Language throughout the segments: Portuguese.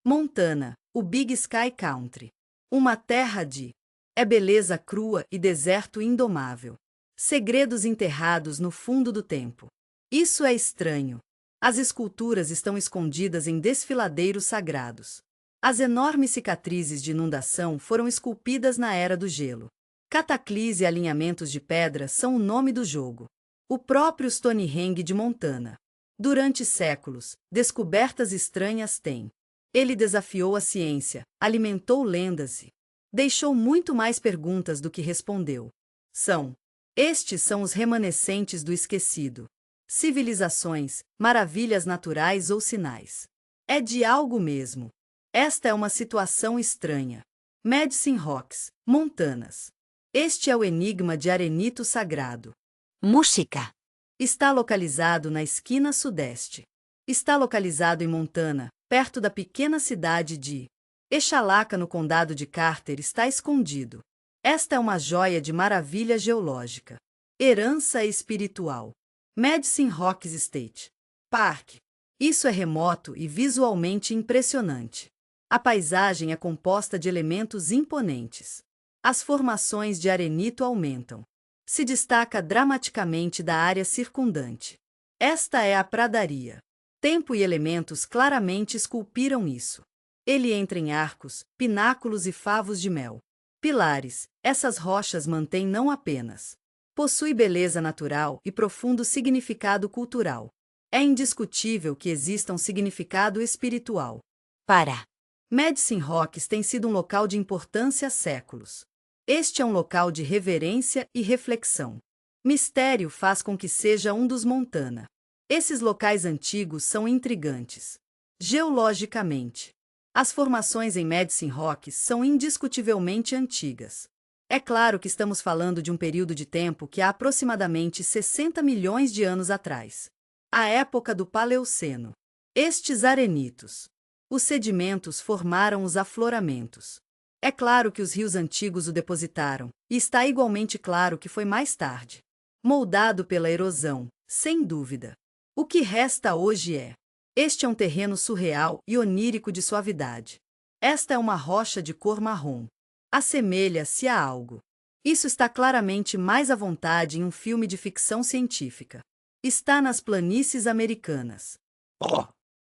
Montana, o Big Sky Country. Uma terra de beleza crua e deserto indomável. Segredos enterrados no fundo do tempo. Isso é estranho. As esculturas estão escondidas em desfiladeiros sagrados. As enormes cicatrizes de inundação foram esculpidas na Era do Gelo. Cataclise e alinhamentos de pedra são o nome do jogo. O próprio Stonehenge de Montana. Durante séculos, descobertas estranhas têm. Ele desafiou a ciência, alimentou lendas e deixou muito mais perguntas do que respondeu. Estes são os remanescentes do esquecido. Civilizações, maravilhas naturais ou sinais. É de algo mesmo. Esta é uma situação estranha. Medicine Rocks, Montanas. Este é o enigma de arenito sagrado. Música. Está localizado na esquina sudeste. Está localizado em Montana, perto da pequena cidade de Echalaka, no condado de Carter. Está escondido. Esta é uma joia de maravilha geológica. Herança espiritual. Medicine Rocks State Park. Isso é remoto e visualmente impressionante. A paisagem é composta de elementos imponentes. As formações de arenito aumentam. Se destaca dramaticamente da área circundante. Esta é a pradaria. Tempo e elementos claramente esculpiram isso. Ele entra em arcos, pináculos e favos de mel. Pilares, essas rochas mantêm não apenas. Possui beleza natural e profundo significado cultural. É indiscutível que exista um significado espiritual. Medicine Rocks tem sido um local de importância há séculos. Este é um local de reverência e reflexão. Mistério faz com que seja um dos Montana. Esses locais antigos são intrigantes. Geologicamente, as formações em Medicine Rocks são indiscutivelmente antigas. É claro que estamos falando de um período de tempo que há aproximadamente 60 milhões de anos atrás. A época do Paleoceno. Estes arenitos. Os sedimentos formaram os afloramentos. É claro que os rios antigos o depositaram, e está igualmente claro que foi mais tarde. Moldado pela erosão, sem dúvida. O que resta hoje é. Este é um terreno surreal e onírico de suavidade. Esta é uma rocha de cor marrom. Assemelha-se a algo. Isso está claramente mais à vontade em um filme de ficção científica. Está nas planícies americanas.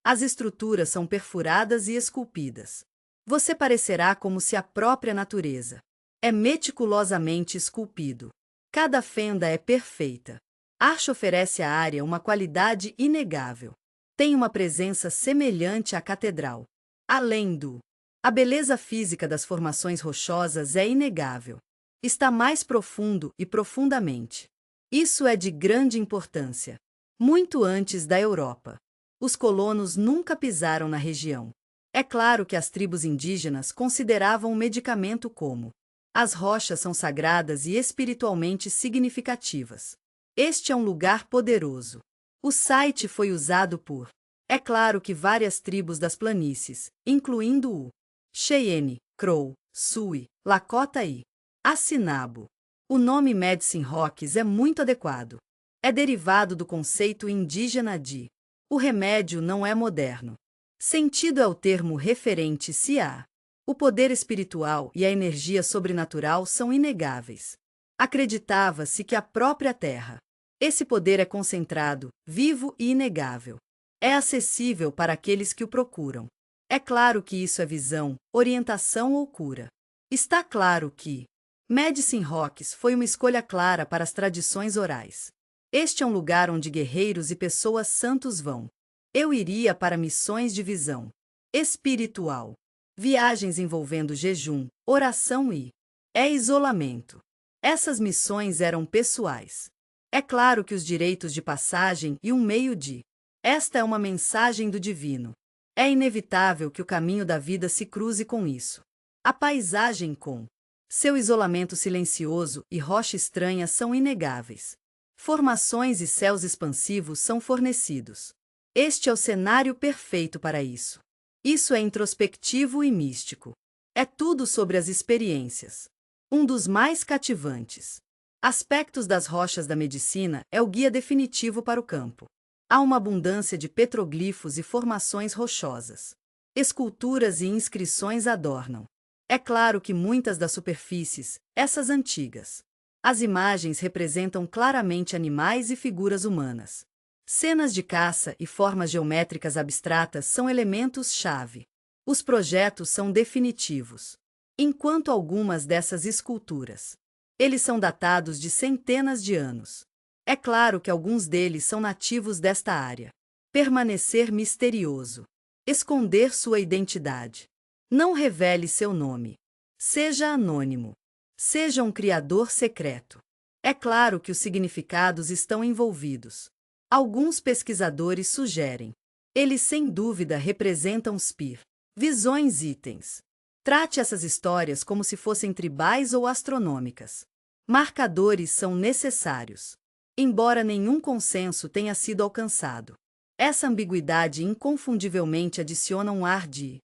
As estruturas são perfuradas e esculpidas. Você parecerá como se a própria natureza é meticulosamente esculpido. Cada fenda é perfeita. Arch oferece à área uma qualidade inegável. Tem uma presença semelhante à catedral. Além do a beleza física das formações rochosas é inegável. Está mais profundo e profundamente. Isso é de grande importância. Muito antes da Europa, os colonos nunca pisaram na região. É claro que as tribos indígenas consideravam o medicamento como as rochas são sagradas e espiritualmente significativas. Este é um lugar poderoso. O site foi usado por. É claro que várias tribos das planícies, incluindo o Cheyenne, Crow, Sioux, Lakota e Asinabo. O nome Medicine Rocks é muito adequado. É derivado do conceito indígena de o remédio não é moderno. Sentido é o termo referente-se a o poder espiritual e a energia sobrenatural são inegáveis. Acreditava-se que a própria Terra. Esse poder é concentrado, vivo e inegável. É acessível para aqueles que o procuram. É claro que isso é visão, orientação ou cura. Está claro que Medicine Rocks foi uma escolha clara para as tradições orais. Este é um lugar onde guerreiros e pessoas santos vão. Eu iria para missões de visão espiritual. Viagens envolvendo jejum, oração e isolamento. Essas missões eram pessoais. É claro que os direitos de passagem e um meio de. Esta é uma mensagem do divino. É inevitável que o caminho da vida se cruze com isso. A paisagem com seu isolamento silencioso e rocha estranha são inegáveis. Formações e céus expansivos são fornecidos. Este é o cenário perfeito para isso. Isso é introspectivo e místico. É tudo sobre as experiências. Um dos mais cativantes aspectos das rochas da medicina é o guia definitivo para o campo. Há uma abundância de petroglifos e formações rochosas. Esculturas e inscrições adornam. É claro que muitas das superfícies, essas antigas. As imagens representam claramente animais e figuras humanas. Cenas de caça e formas geométricas abstratas são elementos-chave. Os projetos são definitivos. Enquanto algumas dessas esculturas, eles são datados de centenas de anos. É claro que alguns deles são nativos desta área. Permanecer misterioso. Esconder sua identidade. Não revele seu nome. Seja anônimo. Seja um criador secreto. É claro que os significados estão envolvidos. Alguns pesquisadores sugerem. Eles sem dúvida representam SPIR. Visões itens. Trate essas histórias como se fossem tribais ou astronômicas. Marcadores são necessários. Embora nenhum consenso tenha sido alcançado. Essa ambiguidade inconfundivelmente adiciona um ar de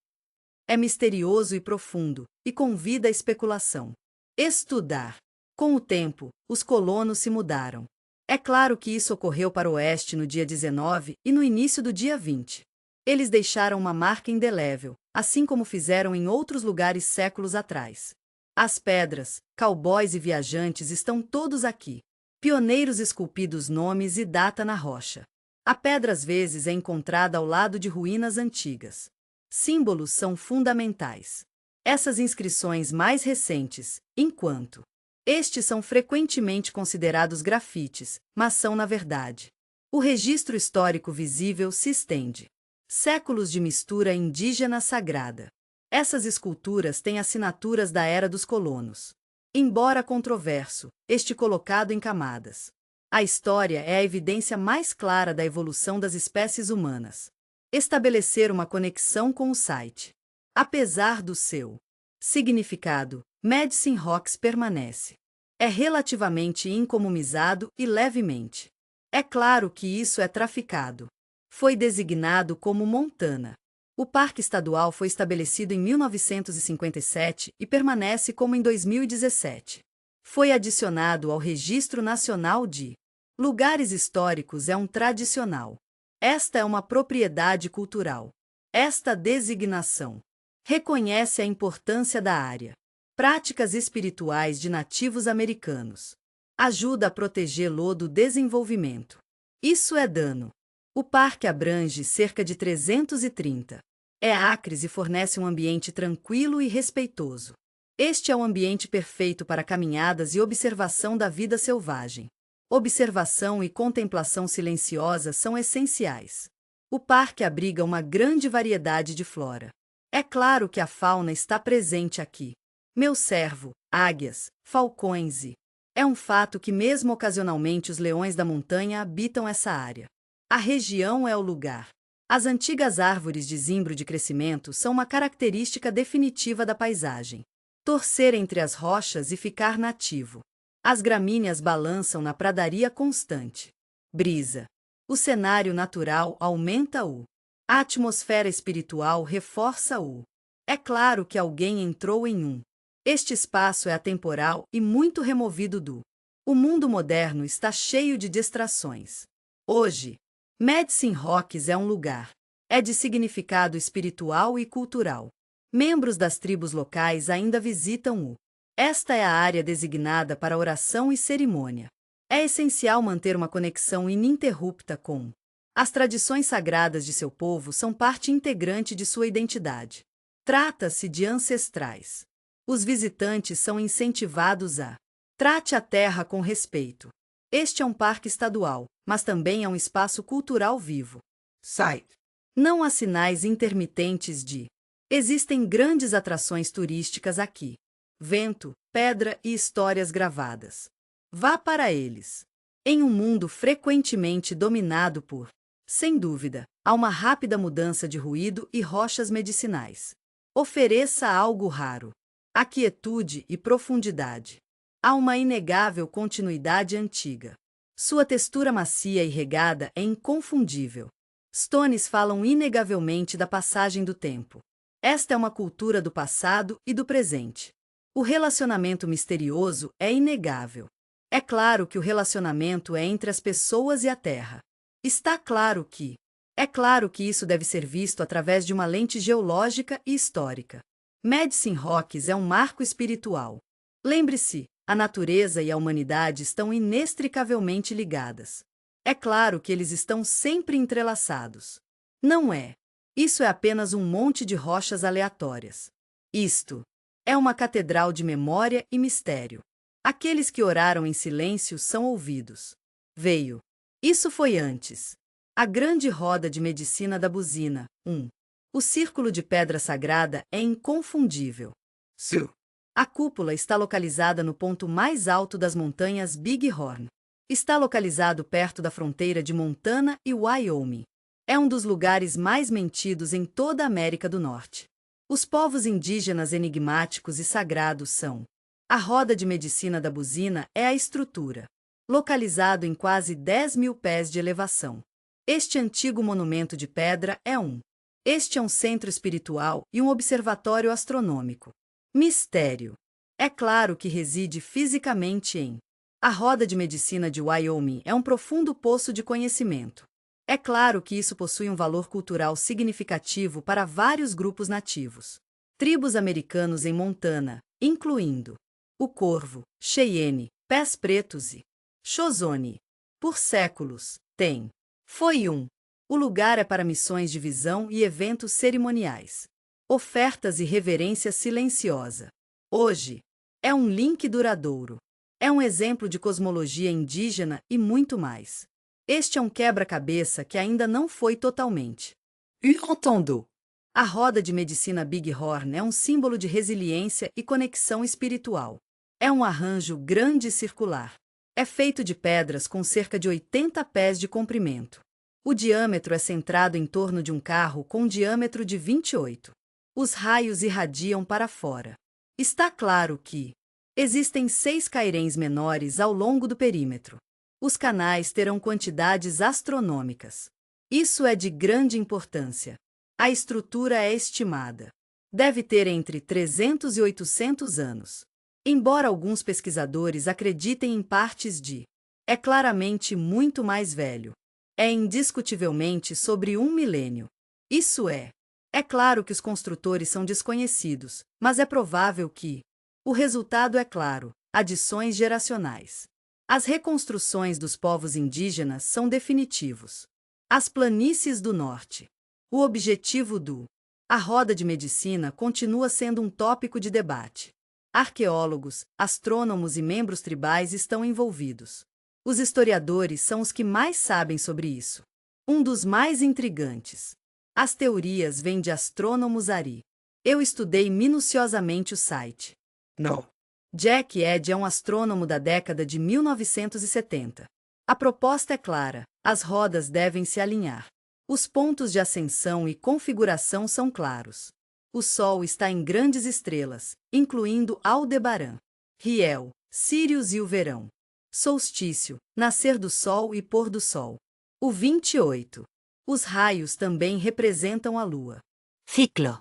é misterioso e profundo, e convida a especulação. Estudar. Com o tempo, os colonos se mudaram. É claro que isso ocorreu para o oeste no dia 19 e no início do dia 20. Eles deixaram uma marca indelével, assim como fizeram em outros lugares séculos atrás. As pedras, cowboys e viajantes estão todos aqui. Pioneiros esculpidos nomes e data na rocha. A pedra às vezes é encontrada ao lado de ruínas antigas. Símbolos são fundamentais. Essas inscrições mais recentes, enquanto estes são frequentemente considerados grafites, mas são na verdade. O registro histórico visível se estende. Séculos de mistura indígena sagrada. Essas esculturas têm assinaturas da era dos colonos. Embora controverso, este colocado em camadas. A história é a evidência mais clara da evolução das espécies humanas. Estabelecer uma conexão com o site. Apesar do seu significado, Medicine Rocks permanece. É relativamente incomumizado e levemente. É claro que isso é traficado. Foi designado como Montana. O Parque Estadual foi estabelecido em 1957 e permanece como em 2017. Foi adicionado ao Registro Nacional de Lugares Históricos é um tradicional. Esta é uma propriedade cultural. Esta designação reconhece a importância da área. Práticas espirituais de nativos americanos. Ajuda a protegê-lo do desenvolvimento. Isso é dano. O parque abrange cerca de 330 acres e fornece um ambiente tranquilo e respeitoso. Este é o ambiente perfeito para caminhadas e observação da vida selvagem. Observação e contemplação silenciosa são essenciais. O parque abriga uma grande variedade de flora. É claro que a fauna está presente aqui. Meu cervo, águias, falcões e... É um fato que mesmo ocasionalmente os leões da montanha habitam essa área. A região é o lugar. As antigas árvores de zimbro de crescimento são uma característica definitiva da paisagem. Torcer entre as rochas e ficar nativo. As gramíneas balançam na pradaria constante. Brisa. O cenário natural aumenta-o. A atmosfera espiritual reforça-o. É claro que alguém entrou em um. Este espaço é atemporal e muito removido do. O mundo moderno está cheio de distrações. Hoje, Medicine Rocks é um lugar. É de significado espiritual e cultural. Membros das tribos locais ainda visitam-o. Esta é a área designada para oração e cerimônia. É essencial manter uma conexão ininterrupta com. As tradições sagradas de seu povo são parte integrante de sua identidade. Trata-se de ancestrais. Os visitantes são incentivados a trate a terra com respeito. Este é um parque estadual, mas também é um espaço cultural vivo. Site. Não há sinais intermitentes de. Existem grandes atrações turísticas aqui. Vento, pedra e histórias gravadas. Vá para eles. Em um mundo frequentemente dominado por, sem dúvida, há uma rápida mudança de ruído e rochas medicinais. Ofereça algo raro. Há quietude e profundidade. Há uma inegável continuidade antiga. Sua textura macia e regada é inconfundível. Stones falam inegavelmente da passagem do tempo. Esta é uma cultura do passado e do presente. O relacionamento misterioso é inegável. É claro que o relacionamento é entre as pessoas e a terra. Está claro que É claro que isso deve ser visto através de uma lente geológica e histórica. Medicine Rocks é um marco espiritual. Lembre-se, a natureza e a humanidade estão inextricavelmente ligadas. É claro que eles estão sempre entrelaçados. Não é. Isso é apenas um monte de rochas aleatórias. Isto é uma catedral de memória e mistério. Aqueles que oraram em silêncio são ouvidos. Veio. Isso foi antes. A grande roda de medicina da buzina. 1. O círculo de pedra sagrada é inconfundível. Sul. A cúpula está localizada no ponto mais alto das montanhas Big Horn. Está localizado perto da fronteira de Montana e Wyoming. É um dos lugares mais mentidos em toda a América do Norte. Os povos indígenas enigmáticos e sagrados são. A roda de medicina da buzina é a estrutura. Localizado em quase 10.000 pés de elevação. Este antigo monumento de pedra é um. Este é um centro espiritual e um observatório astronômico. Mistério. É claro que reside fisicamente em. A roda de medicina de Wyoming é um profundo poço de conhecimento. É claro que isso possui um valor cultural significativo para vários grupos nativos. Tribos americanos em Montana, incluindo o Corvo, Cheyenne, Pés Pretos e Shoshone. Por séculos, tem. Foi um. O lugar é para missões de visão e eventos cerimoniais. Ofertas e reverência silenciosa. Hoje, é um link duradouro. É um exemplo de cosmologia indígena e muito mais. Este é um quebra-cabeça que ainda não foi totalmente. Entendo. A roda de medicina Big Horn é um símbolo de resiliência e conexão espiritual. É um arranjo grande e circular. É feito de pedras com cerca de 80 pés de comprimento. O diâmetro é centrado em torno de um carro com um diâmetro de 28. Os raios irradiam para fora. Está claro que existem 6 cairns menores ao longo do perímetro. Os canais terão quantidades astronômicas. Isso é de grande importância. A estrutura é estimada. Deve ter entre 300 e 800 anos. Embora alguns pesquisadores acreditem em partes de. É claramente muito mais velho. É indiscutivelmente sobre 1 milênio. Isso é. É claro que os construtores são desconhecidos, mas é provável que. O resultado é claro: adições geracionais. As reconstruções dos povos indígenas são definitivos. As planícies do norte. O objetivo do. A roda de medicina continua sendo um tópico de debate. Arqueólogos, astrônomos e membros tribais estão envolvidos. Os historiadores são os que mais sabem sobre isso. Um dos mais intrigantes. As teorias vêm de astrônomos Ari. Eu estudei minuciosamente o site. Não. Jack Eddy é um astrônomo da década de 1970. A proposta é clara: as rodas devem se alinhar. Os pontos de ascensão e configuração são claros. O Sol está em grandes estrelas, incluindo Aldebaran, Riel, Sírius e o verão. Solstício, nascer do Sol e pôr do Sol. O 28. Os raios também representam a Lua. Ciclo.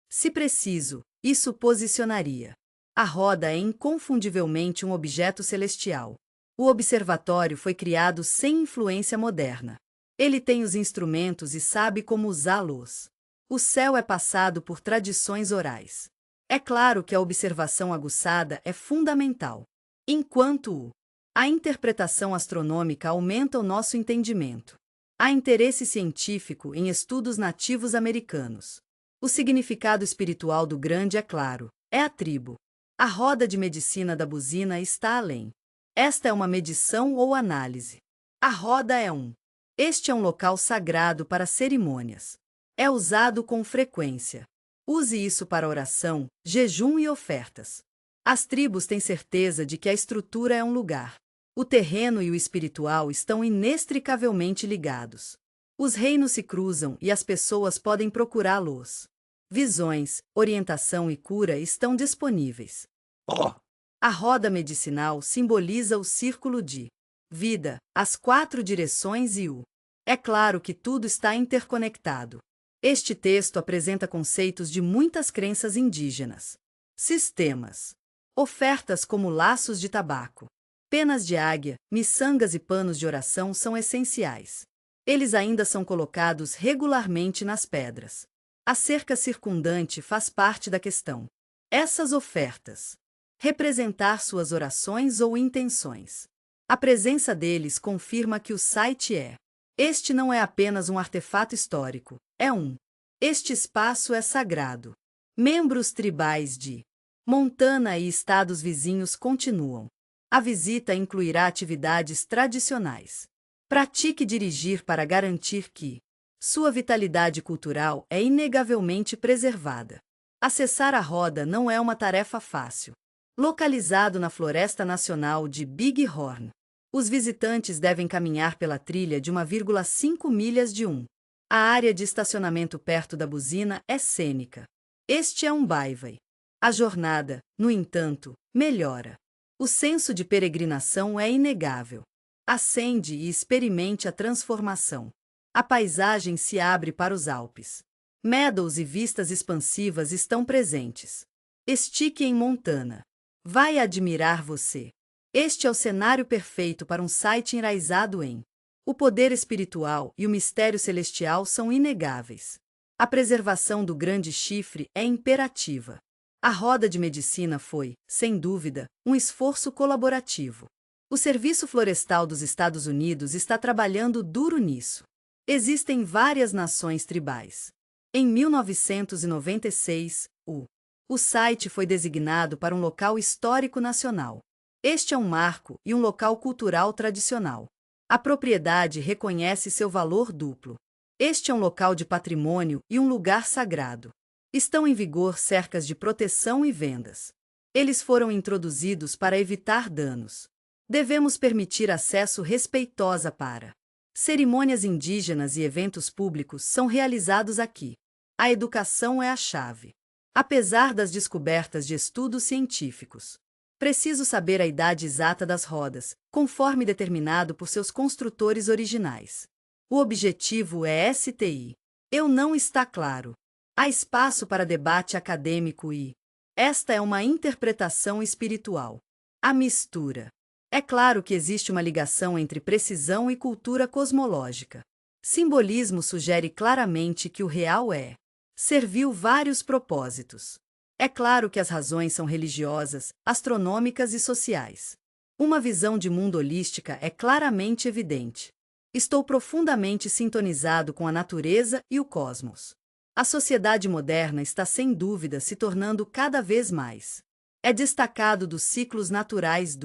Se preciso, isso posicionaria. A roda é inconfundivelmente um objeto celestial. O observatório foi criado sem influência moderna. Ele tem os instrumentos e sabe como usá-los. O céu é passado por tradições orais. É claro que a observação aguçada é fundamental. Enquanto a interpretação astronômica aumenta o nosso entendimento. Há interesse científico em estudos nativos americanos. O significado espiritual do grande é claro: é a tribo. A roda de medicina da buzina está além. Esta é uma medição ou análise. A roda é um. Este é um local sagrado para cerimônias. É usado com frequência. Use isso para oração, jejum e ofertas. As tribos têm certeza de que a estrutura é um lugar. O terreno e o espiritual estão inextricavelmente ligados. Os reinos se cruzam e as pessoas podem procurá-los. Visões, orientação e cura estão disponíveis. Oh. A roda medicinal simboliza o círculo de vida, as 4 direções e o. É claro que tudo está interconectado. Este texto apresenta conceitos de muitas crenças indígenas. Sistemas. Ofertas como laços de tabaco, penas de águia, miçangas e panos de oração são essenciais. Eles ainda são colocados regularmente nas pedras. A cerca circundante faz parte da questão. Essas ofertas representar suas orações ou intenções. A presença deles confirma que o site é. Este não é apenas um artefato histórico, Este espaço é sagrado. Membros tribais de Montana e estados vizinhos continuam. A visita incluirá atividades tradicionais. Pratique dirigir para garantir que sua vitalidade cultural é inegavelmente preservada. Acessar a roda não é uma tarefa fácil. Localizado na Floresta Nacional de Big Horn, os visitantes devem caminhar pela trilha de 1,5 milhas de A área de estacionamento perto da buzina é cênica. Este é um byway. A jornada, no entanto, melhora. O senso de peregrinação é inegável. Acende e experimente a transformação. A paisagem se abre para os Alpes. Meadows e vistas expansivas estão presentes. Estique em Montana. Vai admirar você. Este é o cenário perfeito para um site enraizado em. O poder espiritual e o mistério celestial são inegáveis. A preservação do grande chifre é imperativa. A roda de medicina foi, sem dúvida, um esforço colaborativo. O Serviço Florestal dos Estados Unidos está trabalhando duro nisso. Existem várias nações tribais. Em 1996, o site foi designado para um local histórico nacional. Este é um marco e um local cultural tradicional. A propriedade reconhece seu valor duplo. Este é um local de patrimônio e um lugar sagrado. Estão em vigor cercas de proteção e vendas. Eles foram introduzidos para evitar danos. Devemos permitir acesso respeitoso para. Cerimônias indígenas e eventos públicos são realizados aqui. A educação é a chave. Apesar das descobertas de estudos científicos, preciso saber a idade exata das rodas, conforme determinado por seus construtores originais. O objetivo é STI. Eu não está claro. Há espaço para debate acadêmico e esta é uma interpretação espiritual. A mistura. É claro que existe uma ligação entre precisão e cultura cosmológica. Simbolismo sugere claramente que o real serviu vários propósitos. É claro que as razões são religiosas, astronômicas e sociais. Uma visão de mundo holística é claramente evidente. Estou profundamente sintonizado com a natureza e o cosmos. A sociedade moderna está sem dúvida se tornando cada vez mais. É destacado dos ciclos naturais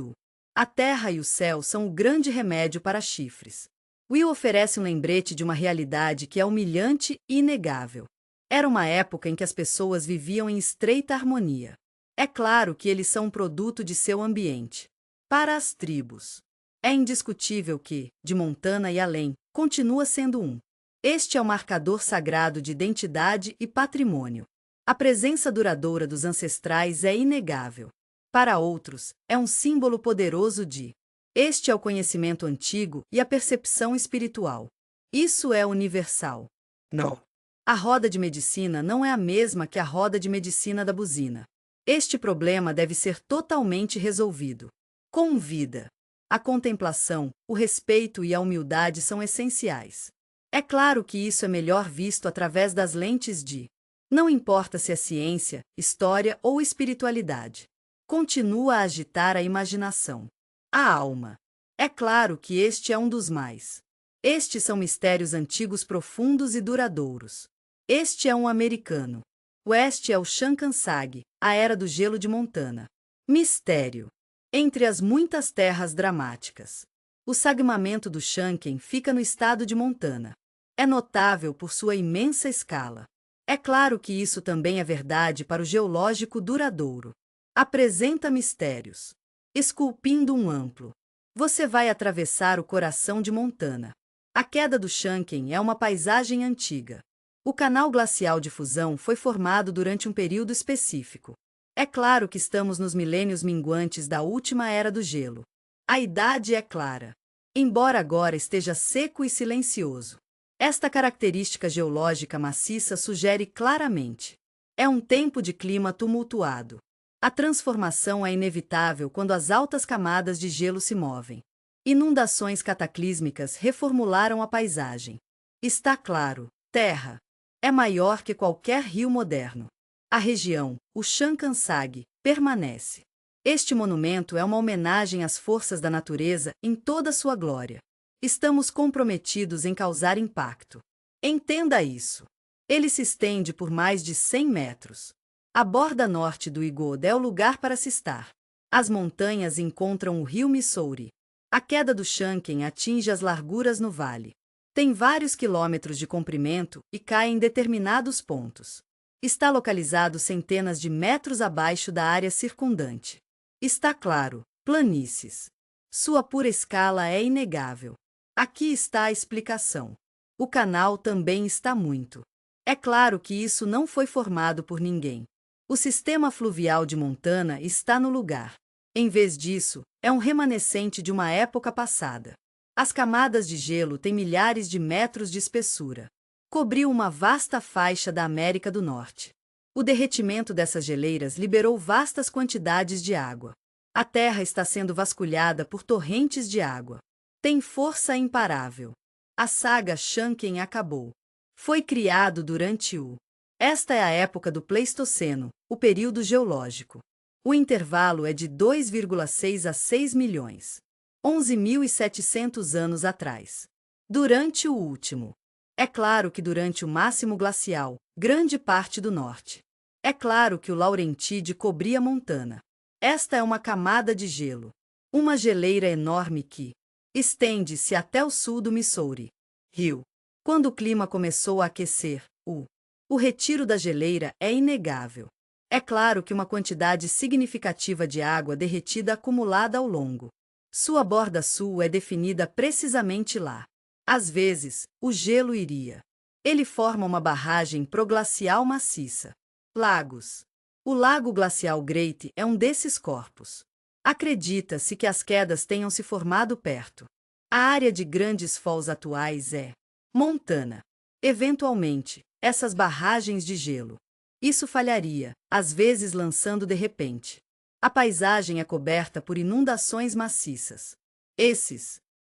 A terra e o céu são o grande remédio para chifres. Will oferece um lembrete de uma realidade que é humilhante e inegável. Era uma época em que as pessoas viviam em estreita harmonia. É claro que eles são um produto de seu ambiente. Para as tribos, é indiscutível que, de Montana e além, continua sendo Este é o marcador sagrado de identidade e patrimônio. A presença duradoura dos ancestrais é inegável. Para outros, é um símbolo poderoso de. Este é o conhecimento antigo e a percepção espiritual. Isso é universal. No. A roda de medicina não é a mesma que a roda de medicina da buzina. Este problema deve ser totalmente resolvido. Com vida. A contemplação, o respeito e a humildade são essenciais. É claro que isso é melhor visto através das lentes de. Não importa se é ciência, história ou espiritualidade. Continua a agitar a imaginação. A alma. É claro que este é um dos mais. Estes são mistérios antigos profundos e duradouros. Este é um americano. Oeste é o Shankansag, a era do gelo de Montana. Mistério. Entre as muitas terras dramáticas. O sagmamento do Shanken fica no estado de Montana. É notável por sua imensa escala. É claro que isso também é verdade para o geológico duradouro. Apresenta mistérios. Esculpindo um amplo. Você vai atravessar o coração de Montana. A queda do Shanken é uma paisagem antiga. O canal glacial de fusão foi formado durante um período específico. É claro que estamos nos milênios minguantes da última era do gelo. A idade é clara. Embora agora esteja seco e silencioso. Esta característica geológica maciça sugere claramente. É um tempo de clima tumultuado. A transformação é inevitável quando as altas camadas de gelo se movem. Inundações cataclísmicas reformularam a paisagem. Está claro, terra é maior que qualquer rio moderno. A região, o Shankansag, permanece. Este monumento é uma homenagem às forças da natureza em toda sua glória. Estamos comprometidos em causar impacto. Entenda isso. Ele se estende por mais de 100 metros. A borda norte do Igod é o lugar para se estar. As montanhas encontram o rio Missouri. A queda do Shanken atinge as larguras no vale. Tem vários quilômetros de comprimento e cai em determinados pontos. Está localizado centenas de metros abaixo da área circundante. Está claro, planícies. Sua pura escala é inegável. Aqui está a explicação. O canal também está muito. É claro que isso não foi formado por ninguém. O sistema fluvial de Montana está no lugar. Em vez disso, é um remanescente de uma época passada. As camadas de gelo têm milhares de metros de espessura. Cobriu uma vasta faixa da América do Norte. O derretimento dessas geleiras liberou vastas quantidades de água. A Terra está sendo vasculhada por torrentes de água. Tem força imparável. A saga Shanken acabou. Foi criado durante o. Esta é a época do Pleistoceno, o período geológico. O intervalo é de 2,6 a 6 milhões. 11.700 anos atrás. Durante o último. É claro que durante o máximo glacial, grande parte do norte. É claro que o Laurentide cobria Montana. Esta é uma camada de gelo. Uma geleira enorme que estende-se até o sul do Missouri. Rio. Quando o clima começou a aquecer, o retiro da geleira é inegável. É claro que uma quantidade significativa de água derretida acumulada ao longo. Sua borda sul é definida precisamente lá. Às vezes, o gelo iria. Ele forma uma barragem proglacial maciça. Lagos. O Lago Glacial Great é um desses corpos. Acredita-se que as quedas tenham se formado perto. A área de Grandes Falls atuais é Montana. Eventualmente, essas barragens de gelo. Isso falharia, às vezes lançando de repente. A paisagem é coberta por inundações maciças.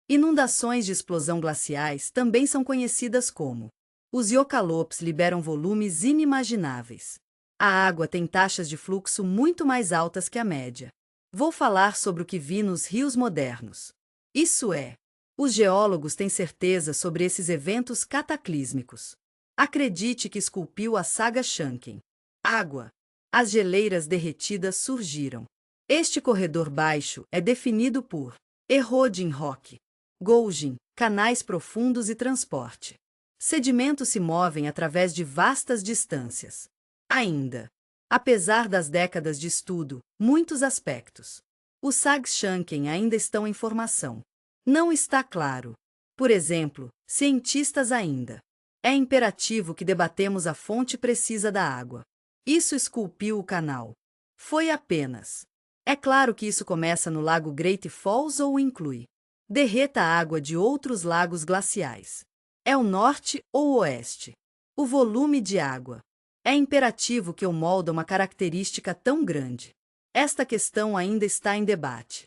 Inundações de explosão glaciais também são conhecidas como. Os Yokalops liberam volumes inimagináveis. A água tem taxas de fluxo muito mais altas que a média. Vou falar sobre o que vi nos rios modernos. Isso é, os geólogos têm certeza sobre esses eventos cataclísmicos. Acredite que esculpiu a saga Shanken. Água. As geleiras derretidas surgiram. Este corredor baixo é definido por eroding rock, gouging, canais profundos e transporte. Sedimentos se movem através de vastas distâncias. Ainda, apesar das décadas de estudo, muitos aspectos. Os sags Shanken ainda estão em formação. Não está claro. Por exemplo, cientistas ainda. É imperativo que debatemos a fonte precisa da água. Isso esculpiu o canal. Foi apenas. É claro que isso começa no Lago Great Falls ou o inclui. Derreta a água de outros lagos glaciais. É o norte ou o oeste. O volume de água. É imperativo que eu molde uma característica tão grande. Esta questão ainda está em debate.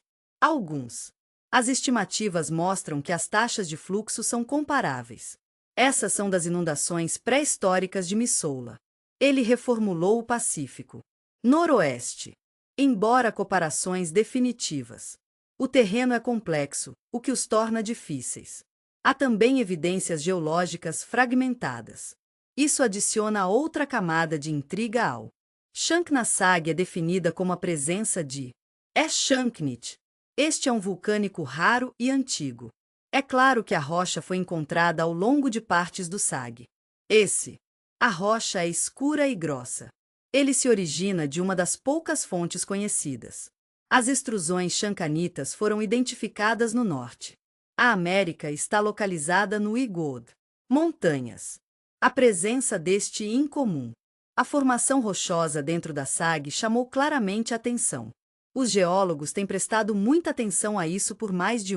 As estimativas mostram que as taxas de fluxo são comparáveis. Essas são das inundações pré-históricas de Missoula. Ele reformulou o Pacífico. Noroeste. Embora comparações definitivas. O terreno é complexo, o que os torna difíceis. Há também evidências geológicas fragmentadas. Isso adiciona outra camada de intriga ao. Shanksag é definida como a presença de Shanknit. Este é um vulcânico raro e antigo. É claro que a rocha foi encontrada ao longo de partes do Sag. A rocha é escura e grossa. Ele se origina de uma das poucas fontes conhecidas. As extrusões shankanitas foram identificadas no norte. A América está localizada no Igod. Montanhas. A presença deste incomum. A formação rochosa dentro da Sag chamou claramente a atenção. Os geólogos têm prestado muita atenção a isso por mais de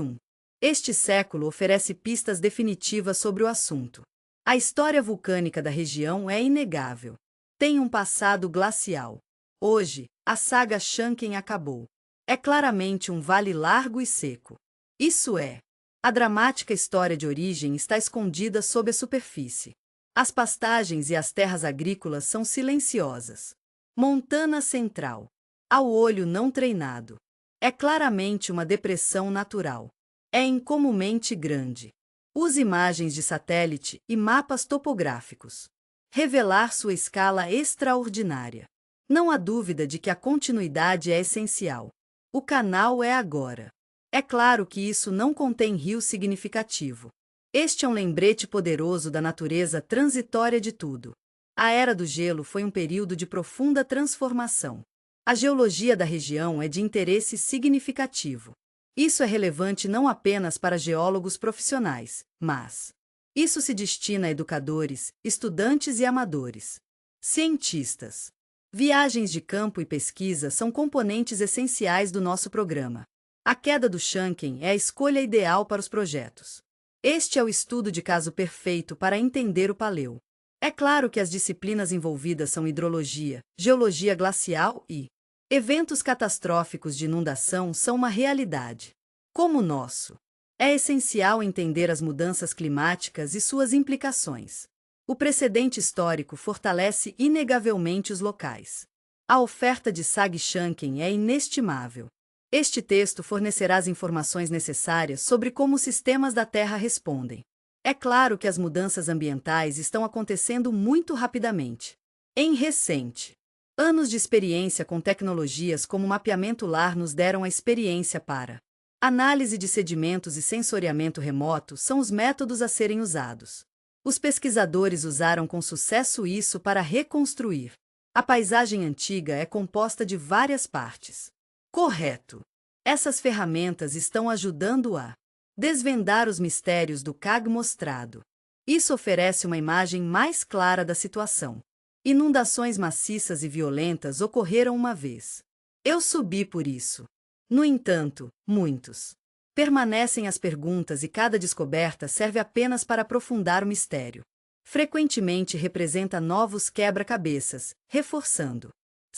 Este século oferece pistas definitivas sobre o assunto. A história vulcânica da região é inegável. Tem um passado glacial. Hoje, a saga Shanken acabou. É claramente um vale largo e seco. Isso é, a dramática história de origem está escondida sob a superfície. As pastagens e as terras agrícolas são silenciosas. Montana Central. Ao olho não treinado. É claramente uma depressão natural. É incomumente grande. Use imagens de satélite e mapas topográficos. Revelar sua escala extraordinária. Não há dúvida de que a continuidade é essencial. O canal é agora. É claro que isso não contém rio significativo. Este é um lembrete poderoso da natureza transitória de tudo. A Era do Gelo foi um período de profunda transformação. A geologia da região é de interesse significativo. Isso é relevante não apenas para geólogos profissionais, mas isso se destina a educadores, estudantes e amadores. Cientistas. Viagens de campo e pesquisa são componentes essenciais do nosso programa. A queda do Shanken é a escolha ideal para os projetos. Este é o estudo de caso perfeito para entender o paleo. É claro que as disciplinas envolvidas são hidrologia, geologia glacial e eventos catastróficos de inundação são uma realidade. Como o nosso, é essencial entender as mudanças climáticas e suas implicações. O precedente histórico fortalece inegavelmente os locais. A oferta de Sag-Shanken é inestimável. Este texto fornecerá as informações necessárias sobre como os sistemas da Terra respondem. É claro que as mudanças ambientais estão acontecendo muito rapidamente. Em recente, anos de experiência com tecnologias como mapeamento LAR nos deram a experiência para análise de sedimentos e sensoriamento remoto são os métodos a serem usados. Os pesquisadores usaram com sucesso isso para reconstruir. A paisagem antiga é composta de várias partes. Correto. Essas ferramentas estão ajudando a desvendar os mistérios do CAG mostrado. Isso oferece uma imagem mais clara da situação. Inundações maciças e violentas ocorreram uma vez. Eu subi por isso. No entanto, muitos permanecem as perguntas e cada descoberta serve apenas para aprofundar o mistério. Frequentemente representa novos quebra-cabeças, reforçando.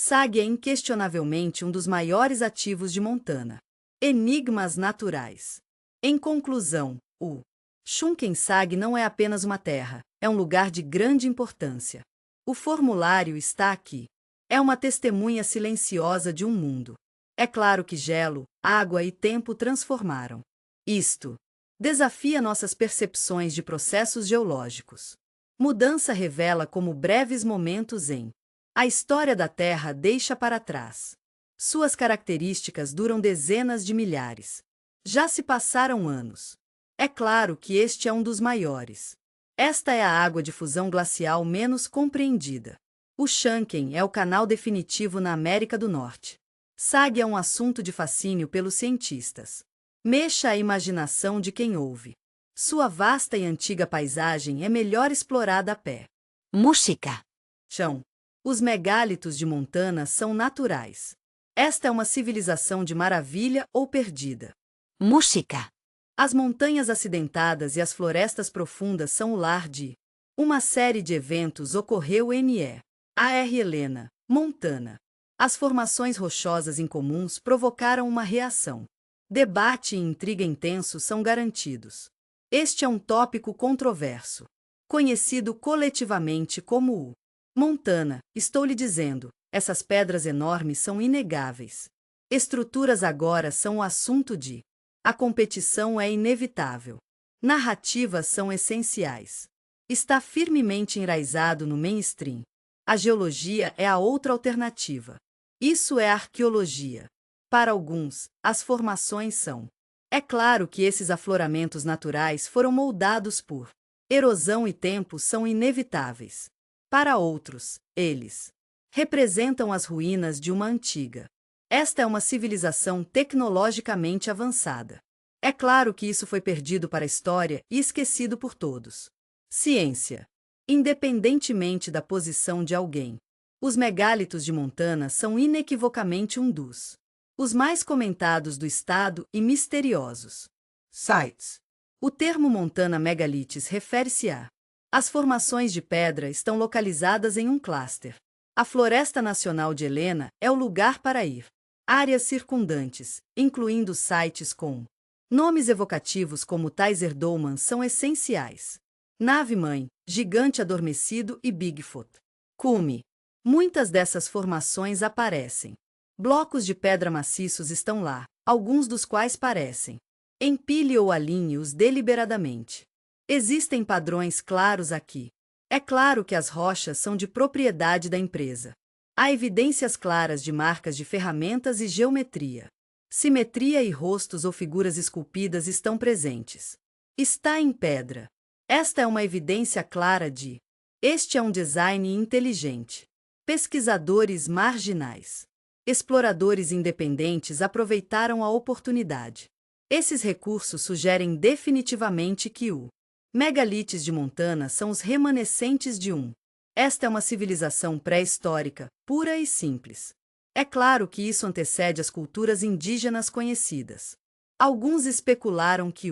Sag é inquestionavelmente um dos maiores ativos de Montana. Enigmas naturais. Em conclusão, o Shanken Sag não é apenas uma terra, é um lugar de grande importância. O formulário está aqui. É uma testemunha silenciosa de um mundo. É claro que gelo, água e tempo transformaram. Isto desafia nossas percepções de processos geológicos. Mudança revela como breves momentos em a história da Terra deixa para trás. Suas características duram dezenas de milhares. Já se passaram anos. É claro que este é um dos maiores. Esta é a água de fusão glacial menos compreendida. O Shanken é o canal definitivo na América do Norte. Sag é um assunto de fascínio pelos cientistas. Mexa a imaginação de quem ouve. Sua vasta e antiga paisagem é melhor explorada a pé. Música. Chão. Os megálitos de Montana são naturais. Esta é uma civilização de maravilha ou perdida. Música. As montanhas acidentadas e as florestas profundas são o lar de uma série de eventos ocorreu em A.R. Helena, Montana. As formações rochosas incomuns provocaram uma reação. Debate e intriga intensos são garantidos. Este é um tópico controverso, conhecido coletivamente como o Montana. Estou lhe dizendo, essas pedras enormes são inegáveis. Estruturas agora são o assunto de a competição é inevitável. Narrativas são essenciais. Está firmemente enraizado no mainstream. A geologia é a outra alternativa. Isso é arqueologia. Para alguns, as formações são. É claro que esses afloramentos naturais foram moldados por erosão e tempo são inevitáveis. Para outros, eles representam as ruínas de uma antiga. Esta é uma civilização tecnologicamente avançada. É claro que isso foi perdido para a história e esquecido por todos. Ciência. Independentemente da posição de alguém, os megálitos de Montana são inequivocamente um dos os mais comentados do estado e misteriosos sites. O termo Montana Megalites refere-se a as formações de pedra estão localizadas em um cluster. A Floresta Nacional de Helena é o lugar para ir. Áreas circundantes, incluindo sites com Nomes evocativos como Tizer Dolman são essenciais. Nave-mãe, gigante adormecido e Bigfoot. Cume. Muitas dessas formações aparecem. Blocos de pedra maciços estão lá, alguns dos quais parecem. Empilhe ou alinhe-os deliberadamente. Existem padrões claros aqui. É claro que as rochas são de propriedade da empresa. Há evidências claras de marcas de ferramentas e geometria. Simetria e rostos ou figuras esculpidas estão presentes. Está em pedra. Esta é uma evidência clara de: este é um design inteligente. Pesquisadores marginais. Exploradores independentes aproveitaram a oportunidade. Esses recursos sugerem definitivamente que o megalites de Montana são os remanescentes de um. Esta é uma civilização pré-histórica, pura e simples. É claro que isso antecede as culturas indígenas conhecidas. Alguns especularam que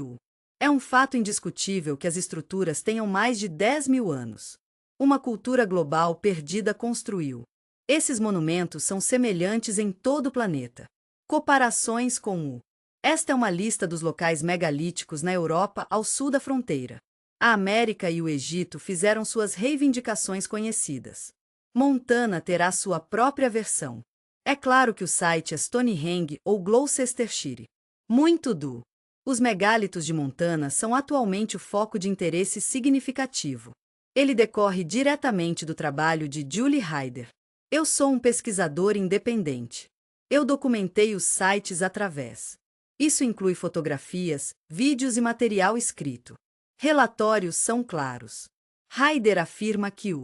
é um fato indiscutível que as estruturas tenham mais de 10.000 anos. Uma cultura global perdida construiu. Esses monumentos são semelhantes em todo o planeta. Comparações com o. Esta é uma lista dos locais megalíticos na Europa ao sul da fronteira. A América e o Egito fizeram suas reivindicações conhecidas. Montana terá sua própria versão. É claro que o site é Stonehenge ou Gloucestershire. Muito do. Os megálitos de Montana são atualmente o foco de interesse significativo. Ele decorre diretamente do trabalho de Julie Hyder. Eu sou um pesquisador independente. Eu documentei os sites através. Isso inclui fotografias, vídeos e material escrito. Relatórios são claros. Hyder afirma que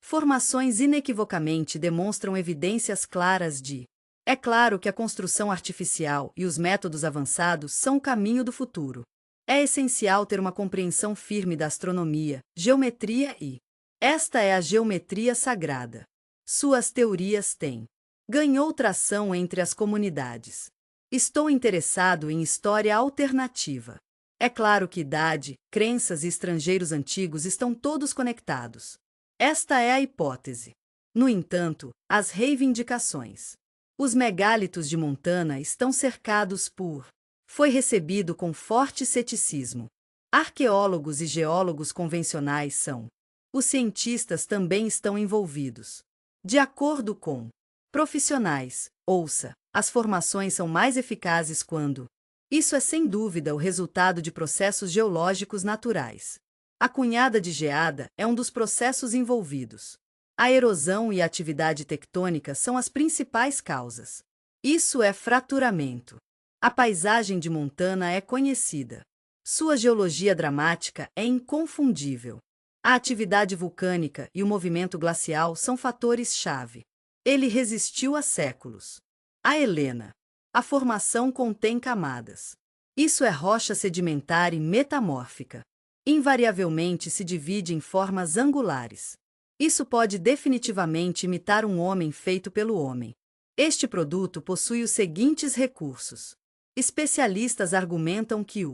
formações inequivocamente demonstram evidências claras de. É claro que a construção artificial e os métodos avançados são o caminho do futuro. É essencial ter uma compreensão firme da astronomia, geometria e. Esta é a geometria sagrada. Suas teorias têm. Ganhou tração entre as comunidades. Estou interessado em história alternativa. É claro que idade, crenças e estrangeiros antigos estão todos conectados. Esta é a hipótese. No entanto, as reivindicações. Os megálitos de Montana estão cercados por. Foi recebido com forte ceticismo. Arqueólogos e geólogos convencionais são. Os cientistas também estão envolvidos. De acordo com profissionais, ouça, as formações são mais eficazes quando. Isso é sem dúvida o resultado de processos geológicos naturais. A cunhada de geada é um dos processos envolvidos. A erosão e a atividade tectônica são as principais causas. Isso é fraturamento. A paisagem de Montana é conhecida. Sua geologia dramática é inconfundível. A atividade vulcânica e o movimento glacial são fatores-chave. Ele resistiu há séculos. A Helena. A formação contém camadas. Isso é rocha sedimentar e metamórfica. Invariavelmente se divide em formas angulares. Isso pode definitivamente imitar um homem feito pelo homem. Este produto possui os seguintes recursos. Especialistas argumentam que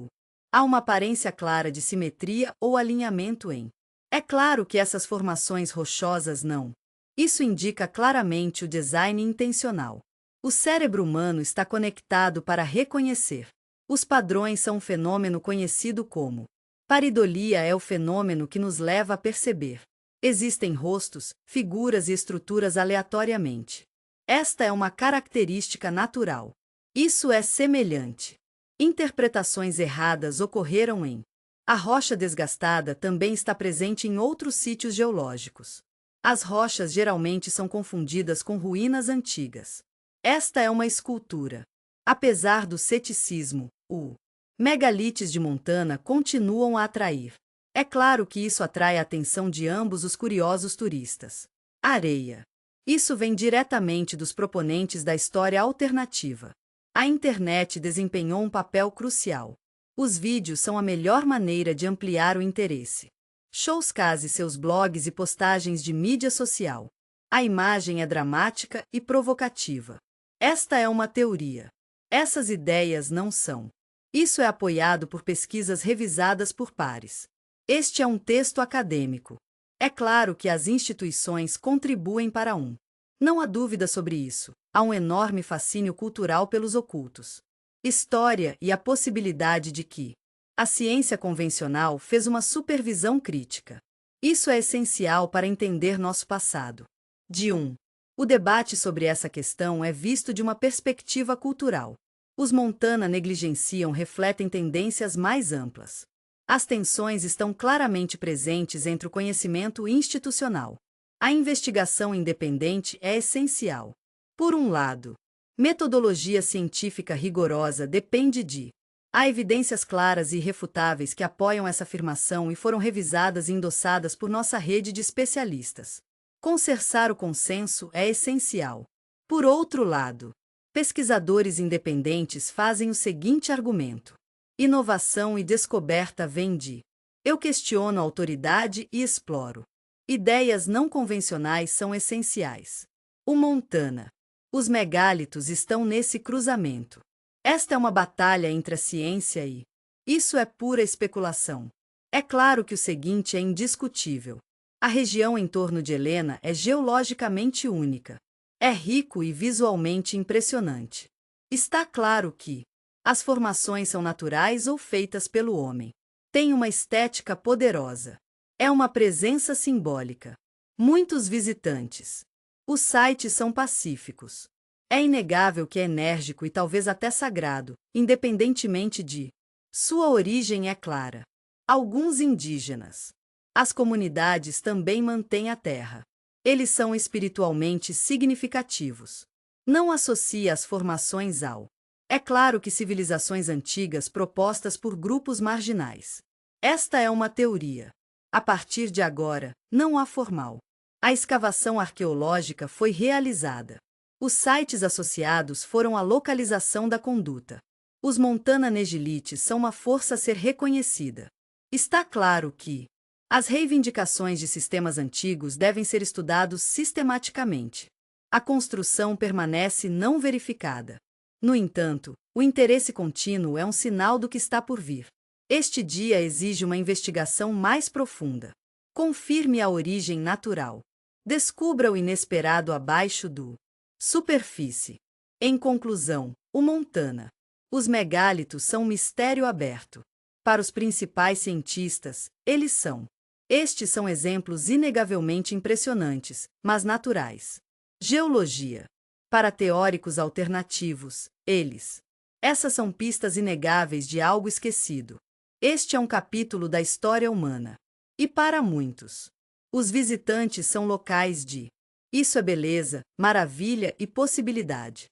há uma aparência clara de simetria ou alinhamento em. É claro que essas formações rochosas não. Isso indica claramente o design intencional. O cérebro humano está conectado para reconhecer. Os padrões são um fenômeno conhecido como. Paridolia é o fenômeno que nos leva a perceber. Existem rostos, figuras e estruturas aleatoriamente. Esta é uma característica natural. Isso é semelhante. Interpretações erradas ocorreram em. A rocha desgastada também está presente em outros sítios geológicos. As rochas geralmente são confundidas com ruínas antigas. Esta é uma escultura. Apesar do ceticismo, megalites de Montana continuam a atrair. É claro que isso atrai a atenção de ambos os curiosos turistas. Areia. Isso vem diretamente dos proponentes da história alternativa. A internet desempenhou um papel crucial. Os vídeos são a melhor maneira de ampliar o interesse. Showcase seus blogs e postagens de mídia social. A imagem é dramática e provocativa. Esta é uma teoria. Essas ideias não são. Isso é apoiado por pesquisas revisadas por pares. Este é um texto acadêmico. É claro que as instituições contribuem para um. Não há dúvida sobre isso. Há um enorme fascínio cultural pelos ocultos. história e a possibilidade de que a ciência convencional fez uma supervisão crítica. Isso é essencial para entender nosso passado. O debate sobre essa questão é visto de uma perspectiva cultural. Os Montana negligenciam refletem tendências mais amplas. As tensões estão claramente presentes entre o conhecimento institucional. A investigação independente é essencial. Por um lado, metodologia científica rigorosa depende de há evidências claras e irrefutáveis que apoiam essa afirmação e foram revisadas e endossadas por nossa rede de especialistas. Conserçar o consenso é essencial. Por outro lado, pesquisadores independentes fazem o seguinte argumento: inovação e descoberta vêm de eu questiono a autoridade e exploro. Ideias não convencionais são essenciais. O Montana. Os megálitos estão nesse cruzamento. Esta é uma batalha entre a ciência e isso é pura especulação. É claro que o seguinte é indiscutível. A região em torno de Helena é geologicamente única. É rico e visualmente impressionante. Está claro que as formações são naturais ou feitas pelo homem. Tem uma estética poderosa. É uma presença simbólica. Muitos visitantes. Os sites são pacíficos. É inegável que é enérgico e talvez até sagrado, independentemente de sua origem é clara. Alguns indígenas. As comunidades também mantêm a terra. Eles são espiritualmente significativos. Não associa as formações ao. É claro que civilizações antigas propostas por grupos marginais. Esta é uma teoria. A partir de agora, não há formal. A escavação arqueológica foi realizada. Os sites associados foram a localização da conduta. Os Montana Negilites são uma força a ser reconhecida. Está claro que as reivindicações de sistemas antigos devem ser estudados sistematicamente. A construção permanece não verificada. No entanto, o interesse contínuo é um sinal do que está por vir. Este dia exige uma investigação mais profunda. Confirme a origem natural. Descubra o inesperado abaixo do superfície. Em conclusão, o Montana. Os megálitos são um mistério aberto. Para os principais cientistas, eles são. Estes são exemplos inegavelmente impressionantes, mas naturais. Geologia. Para teóricos alternativos, eles. Essas são pistas inegáveis de algo esquecido. Este é um capítulo da história humana. E para muitos, os visitantes são locais de isso é beleza, maravilha e possibilidade.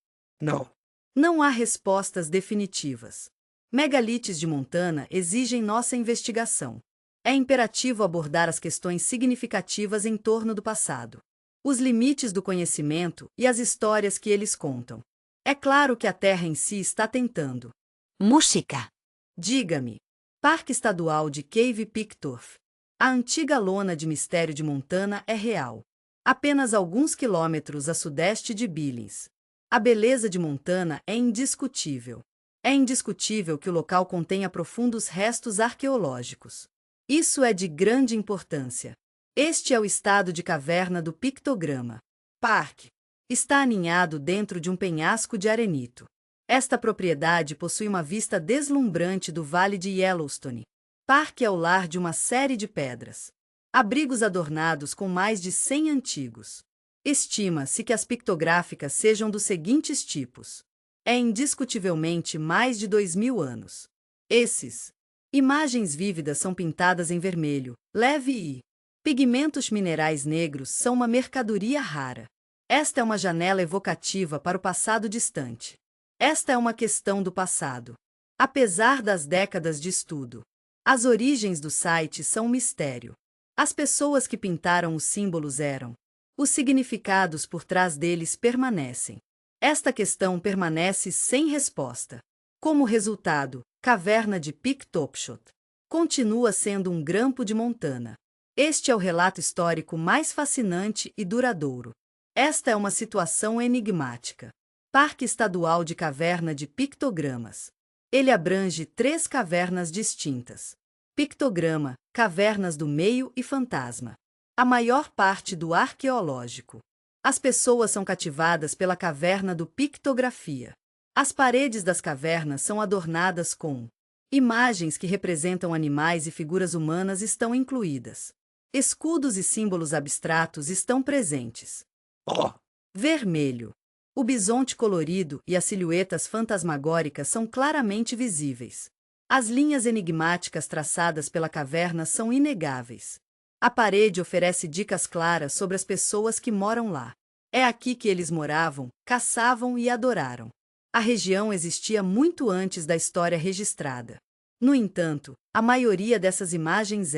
Não há respostas definitivas. Megalites de Montana exigem nossa investigação. É imperativo abordar as questões significativas em torno do passado, os limites do conhecimento e as histórias que eles contam. É claro que a Terra em si está tentando. Música. Diga-me. Parque Estadual de Cave Pictorf. A antiga lona de mistério de Montana é real. Apenas alguns quilômetros a sudeste de Billings. A beleza de Montana é indiscutível. É indiscutível que o local contenha profundos restos arqueológicos. Isso é de grande importância. Este é o estado de caverna do pictograma. Parque. Está aninhado dentro de um penhasco de arenito. Esta propriedade possui uma vista deslumbrante do Vale de Yellowstone. Parque é o lar de uma série de pedras. Abrigos adornados com mais de 100 antigos. Estima-se que as pictográficas sejam dos seguintes tipos. É indiscutivelmente mais de 2000 anos. Esses. Imagens vívidas são pintadas em vermelho, leve e pigmentos minerais negros são uma mercadoria rara. Esta é uma janela evocativa para o passado distante. Esta é uma questão do passado. Apesar das décadas de estudo, as origens do site são um mistério. As pessoas que pintaram os símbolos eram. Os significados por trás deles permanecem. Esta questão permanece sem resposta. Como resultado, Caverna de Pictopshot continua sendo um grampo de Montana. Este é o relato histórico mais fascinante e duradouro. Esta é uma situação enigmática. Parque Estadual de Caverna de Pictogramas. Ele abrange 3 cavernas distintas. Pictograma, cavernas do meio e fantasma. A maior parte do arqueológico. As pessoas são cativadas pela caverna do Pictografia. As paredes das cavernas são adornadas com imagens que representam animais e figuras humanas estão incluídas. Escudos e símbolos abstratos estão presentes. Vermelho. O bisonte colorido e as silhuetas fantasmagóricas são claramente visíveis. As linhas enigmáticas traçadas pela caverna são inegáveis. A parede oferece dicas claras sobre as pessoas que moram lá. É aqui que eles moravam, caçavam e adoraram. A região existia muito antes da história registrada. No entanto, a maioria dessas imagens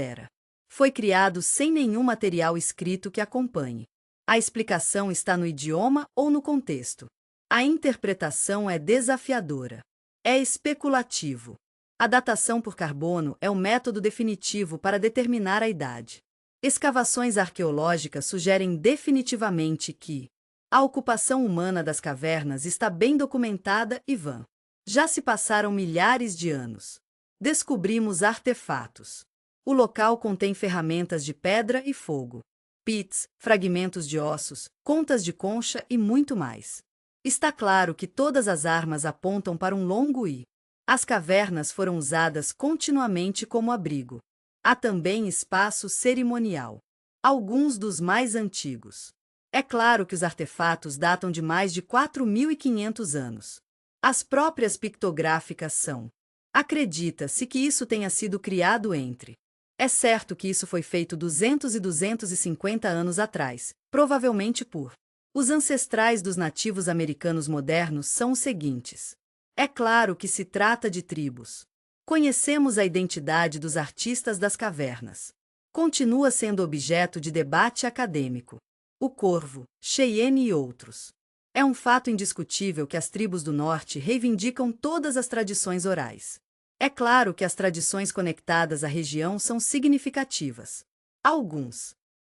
foi criado sem nenhum material escrito que acompanhe. A explicação está no idioma ou no contexto. A interpretação é desafiadora. É especulativo. A datação por carbono é o método definitivo para determinar a idade. Escavações arqueológicas sugerem definitivamente que a ocupação humana das cavernas está bem documentada e vã. Já se passaram milhares de anos. Descobrimos artefatos. O local contém ferramentas de pedra e fogo, pits, fragmentos de ossos, contas de concha e muito mais. Está claro que todas as armas apontam para um longo I. As cavernas foram usadas continuamente como abrigo. Há também espaço cerimonial. Alguns dos mais antigos. É claro que os artefatos datam de mais de 4.500 anos. As próprias pictográficas são. Acredita-se que isso tenha sido criado entre. É certo que isso foi feito 200 e 250 anos atrás, provavelmente por. Os ancestrais dos nativos americanos modernos são os seguintes. É claro que se trata de tribos. Conhecemos a identidade dos artistas das cavernas. Continua sendo objeto de debate acadêmico. O Corvo, Cheyenne e outros. É um fato indiscutível que as tribos do norte reivindicam todas as tradições orais. É claro que as tradições conectadas à região são significativas.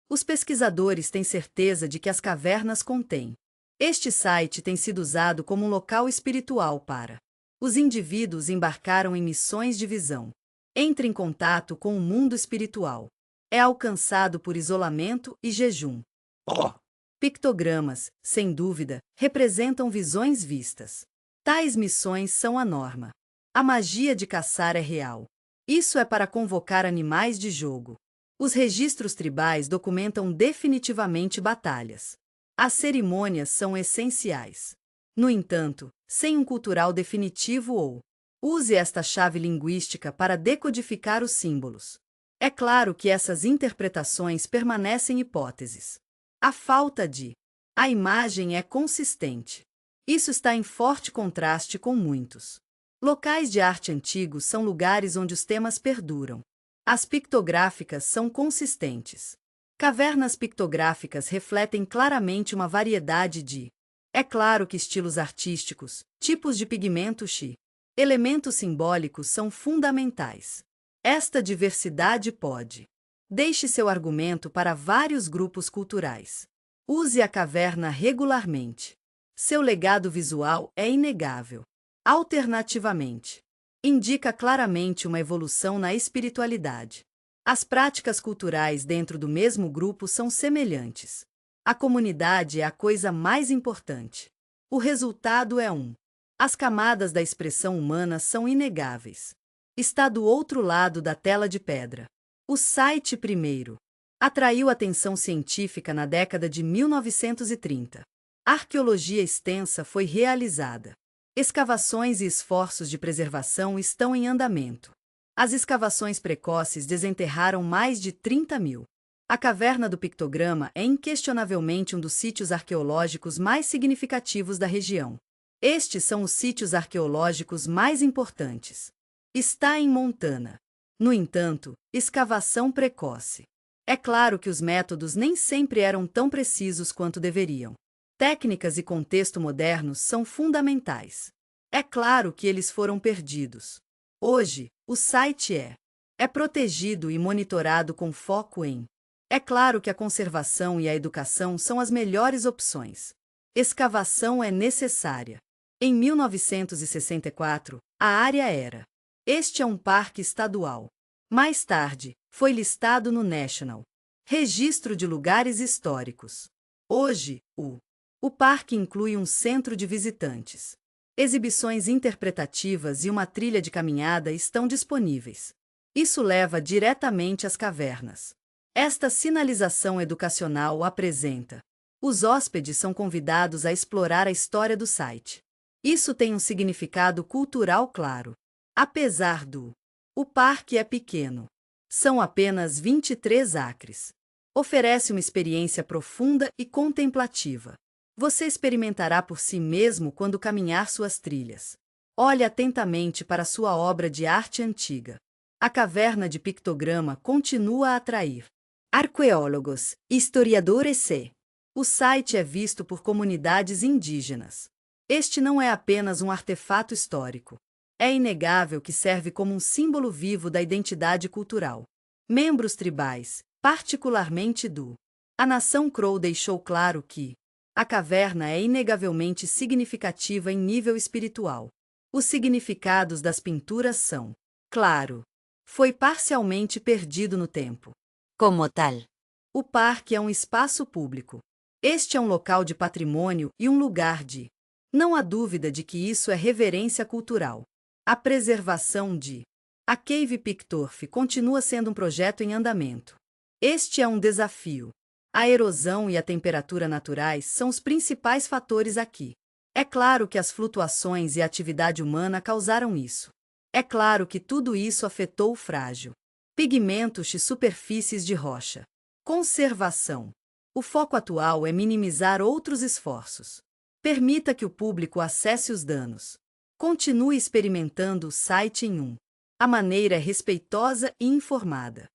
Os pesquisadores têm certeza de que as cavernas contêm. Este site tem sido usado como um local espiritual para. Os indivíduos embarcaram em missões de visão. Entre em contato com o mundo espiritual. É alcançado por isolamento e jejum. Pictogramas, sem dúvida, representam visões vistas. Tais missões são a norma. A magia de caçar é real. Isso é para convocar animais de jogo. Os registros tribais documentam definitivamente batalhas. As cerimônias são essenciais. No entanto, sem um cultural definitivo ou use esta chave linguística para decodificar os símbolos. É claro que essas interpretações permanecem hipóteses. A falta de. A imagem é consistente. Isso está em forte contraste com muitos. Locais de arte antigos são lugares onde os temas perduram. As pictográficas são consistentes. Cavernas pictográficas refletem claramente uma variedade de. É claro que estilos artísticos, tipos de pigmento elementos simbólicos são fundamentais. Esta diversidade pode. Deixe seu argumento para vários grupos culturais. Use a caverna regularmente. Seu legado visual é inegável. Alternativamente, indica claramente uma evolução na espiritualidade. As práticas culturais dentro do mesmo grupo são semelhantes. A comunidade é a coisa mais importante. O resultado é As camadas da expressão humana são inegáveis. Está do outro lado da tela de pedra. O site primeiro atraiu atenção científica na década de 1930. Arqueologia extensa foi realizada. Escavações e esforços de preservação estão em andamento. As escavações precoces desenterraram mais de 30.000. A Caverna do Pictograma é inquestionavelmente um dos sítios arqueológicos mais significativos da região. Estes são os sítios arqueológicos mais importantes. Está em Montana. No entanto, escavação precoce. É claro que os métodos nem sempre eram tão precisos quanto deveriam. Técnicas e contexto modernos são fundamentais. É claro que eles foram perdidos. Hoje, o site é protegido e monitorado com foco em. É claro que a conservação e a educação são as melhores opções. Escavação é necessária. Em 1964, a área era. Este é um parque estadual. Mais tarde, foi listado no National Registro de Lugares Históricos. Hoje, o parque inclui um centro de visitantes. Exibições interpretativas e uma trilha de caminhada estão disponíveis. Isso leva diretamente às cavernas. Esta sinalização educacional apresenta: os hóspedes são convidados a explorar a história do site. Isso tem um significado cultural claro. Apesar do o parque é pequeno. São apenas 23 acres. Oferece uma experiência profunda e contemplativa. Você experimentará por si mesmo quando caminhar suas trilhas. Olhe atentamente para sua obra de arte antiga. A caverna de pictograma continua a atrair arqueólogos, historiadores e o site é visto por comunidades indígenas. Este não é apenas um artefato histórico. É inegável que serve como um símbolo vivo da identidade cultural. Membros tribais, particularmente a nação Crow, deixou claro que a caverna é inegavelmente significativa em nível espiritual. Os significados das pinturas são, claro, foi parcialmente perdido no tempo. Como tal. O parque é um espaço público. Este é um local de patrimônio e um lugar de. Não há dúvida de que isso é reverência cultural. A preservação de. A Cave Pictorf continua sendo um projeto em andamento. Este é um desafio. A erosão e a temperatura naturais são os principais fatores aqui. É claro que as flutuações e a atividade humana causaram isso. É claro que tudo isso afetou o frágil. Pigmentos e superfícies de rocha. Conservação. O foco atual é minimizar outros esforços. Permita que o público acesse os danos. Continue experimentando o site a maneira é respeitosa e informada.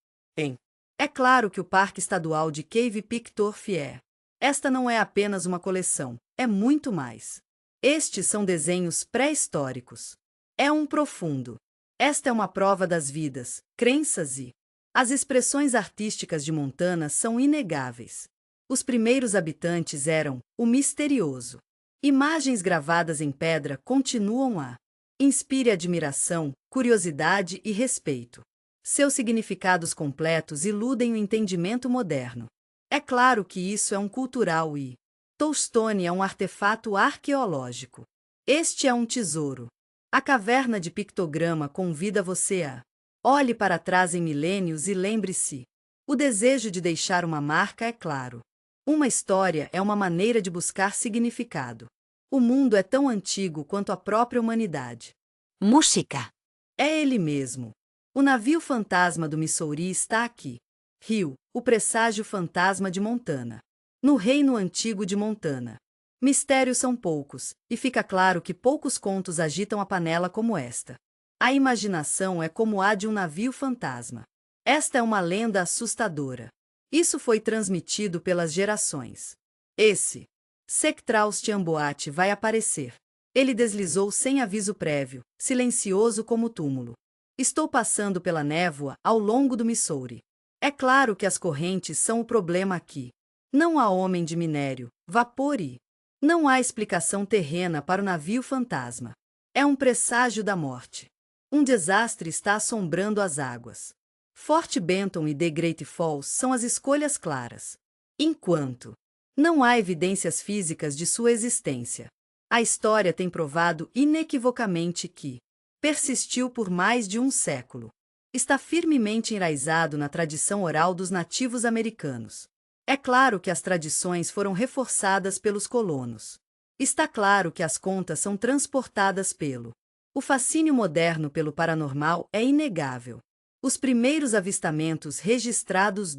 É claro que o Parque Estadual de Cave Pictorf é. Esta não é apenas uma coleção, é muito mais. Estes são desenhos pré-históricos. É um profundo. Esta é uma prova das vidas, crenças e as expressões artísticas de Montana são inegáveis. Os primeiros habitantes eram o misterioso. Imagens gravadas em pedra continuam a inspire admiração, curiosidade e respeito. Seus significados completos iludem o entendimento moderno. É claro que isso é um cultural e Toadstone é um artefato arqueológico. Este é um tesouro. A caverna de pictograma convida você a olhe para trás em milênios e lembre-se. O desejo de deixar uma marca é claro. Uma história é uma maneira de buscar significado. O mundo é tão antigo quanto a própria humanidade. Música. É ele mesmo. O navio fantasma do Missouri está aqui. Rio, o presságio fantasma de Montana. No reino antigo de Montana. Mistérios são poucos, e fica claro que poucos contos agitam a panela como esta. A imaginação é como a de um navio fantasma. Esta é uma lenda assustadora. Isso foi transmitido pelas gerações. Esse Sectraus Tiamboate vai aparecer. Ele deslizou sem aviso prévio, silencioso como túmulo. Estou passando pela névoa ao longo do Missouri. É claro que as correntes são o problema aqui. Não há homem de minério, vapor e não há explicação terrena para o navio fantasma. É um presságio da morte. Um desastre está assombrando as águas. Fort Benton e The Great Falls são as escolhas claras. Enquanto não há evidências físicas de sua existência, a história tem provado inequivocamente que persistiu por mais de um século. Está firmemente enraizado na tradição oral dos nativos americanos. É claro que as tradições foram reforçadas pelos colonos. Está claro que as contas são transportadas pelo. O fascínio moderno pelo paranormal é inegável. Os primeiros avistamentos registrados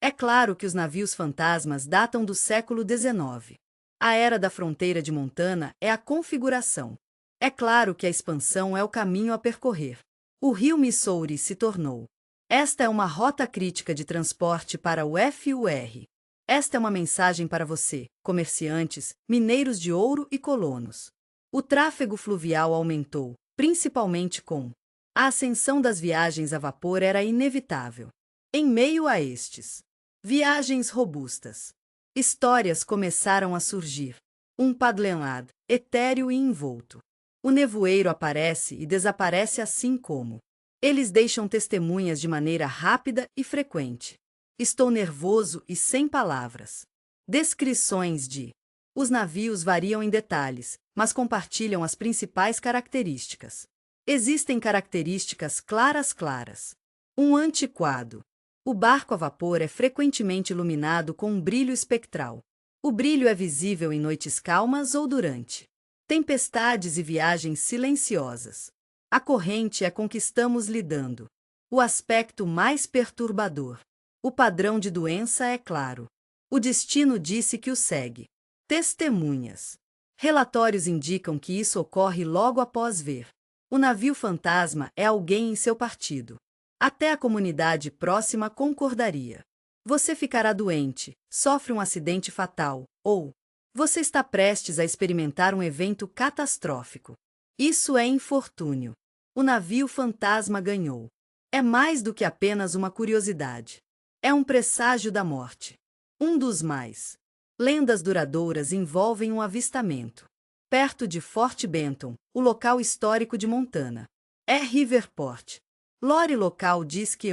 É claro que os navios fantasmas datam do século XIX. A era da fronteira de Montana é a configuração. É claro que a expansão é o caminho a percorrer. O rio Missouri se tornou. Esta é uma rota crítica de transporte para o FUR. Esta é uma mensagem para você, comerciantes, mineiros de ouro e colonos. O tráfego fluvial aumentou, principalmente com a ascensão das viagens a vapor era inevitável. Em meio a estes viagens robustas, histórias começaram a surgir. Um paddleland, etéreo e envolto. O nevoeiro aparece e desaparece assim como eles deixam testemunhas de maneira rápida e frequente. Estou nervoso e sem palavras. Descrições de os navios variam em detalhes, mas compartilham as principais características. Existem características claras. Um antiquado. O barco a vapor é frequentemente iluminado com um brilho espectral. O brilho é visível em noites calmas ou durante tempestades e viagens silenciosas. A corrente é com que estamos lidando. O aspecto mais perturbador. O padrão de doença é claro. O destino disse que o segue. Testemunhas. Relatórios indicam que isso ocorre logo após ver. O navio fantasma é alguém em seu partido. Até a comunidade próxima concordaria. Você ficará doente, sofre um acidente fatal, ou você está prestes a experimentar um evento catastrófico. Isso é infortúnio. O navio fantasma ganhou. É mais do que apenas uma curiosidade. É um presságio da morte. Um dos mais. Lendas duradouras envolvem um avistamento. Perto de Fort Benton, o local histórico de Montana. É Riverport. Lore local diz que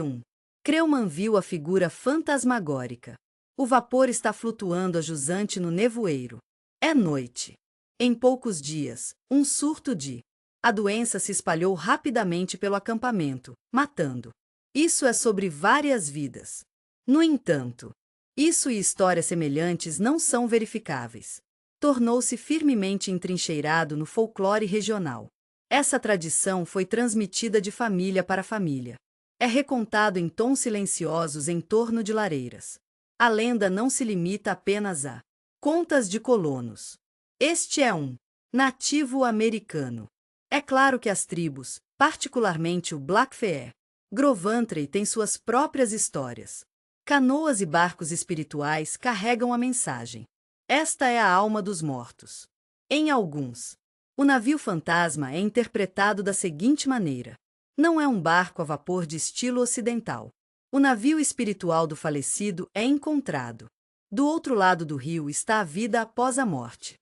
Creuman viu a figura fantasmagórica. O vapor está flutuando a jusante no nevoeiro. É noite. Em poucos dias, um surto de a doença se espalhou rapidamente pelo acampamento, matando. Isso é sobre várias vidas. No entanto, isso e histórias semelhantes não são verificáveis. Tornou-se firmemente entrincheirado no folclore regional. Essa tradição foi transmitida de família para família. É recontado em tons silenciosos em torno de lareiras. A lenda não se limita apenas a contas de colonos. Este é um nativo americano. É claro que as tribos, particularmente o Blackfeet, Grovantry, têm suas próprias histórias. Canoas e barcos espirituais carregam a mensagem. Esta é a alma dos mortos. Em alguns, o navio fantasma é interpretado da seguinte maneira: não é um barco a vapor de estilo ocidental. O navio espiritual do falecido é encontrado. Do outro lado do rio está a vida após a morte.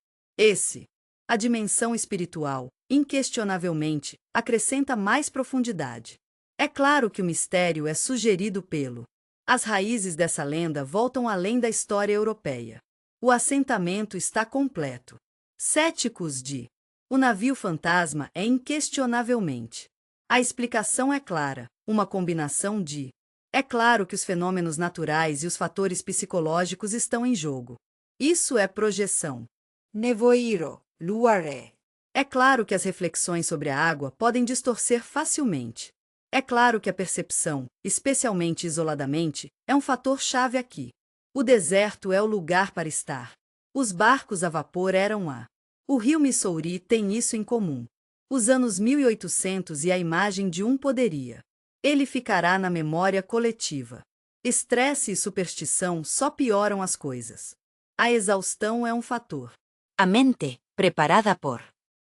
A dimensão espiritual, inquestionavelmente, acrescenta mais profundidade. É claro que o mistério é sugerido pelo. As raízes dessa lenda voltam além da história europeia. O assentamento está completo. Céticos de o navio fantasma é inquestionavelmente. A explicação é clara, uma combinação de. É claro que os fenômenos naturais e os fatores psicológicos estão em jogo. Isso é projeção. Nevoeiro, luare. É claro que as reflexões sobre a água podem distorcer facilmente. É claro que a percepção, especialmente isoladamente, é um fator-chave aqui. O deserto é o lugar para estar. Os barcos a vapor eram a. O rio Missouri tem isso em comum. Os anos 1800 e a imagem de um poderia. Ele ficará na memória coletiva. Estresse e superstição só pioram as coisas. A exaustão é um fator. A mente, preparada por.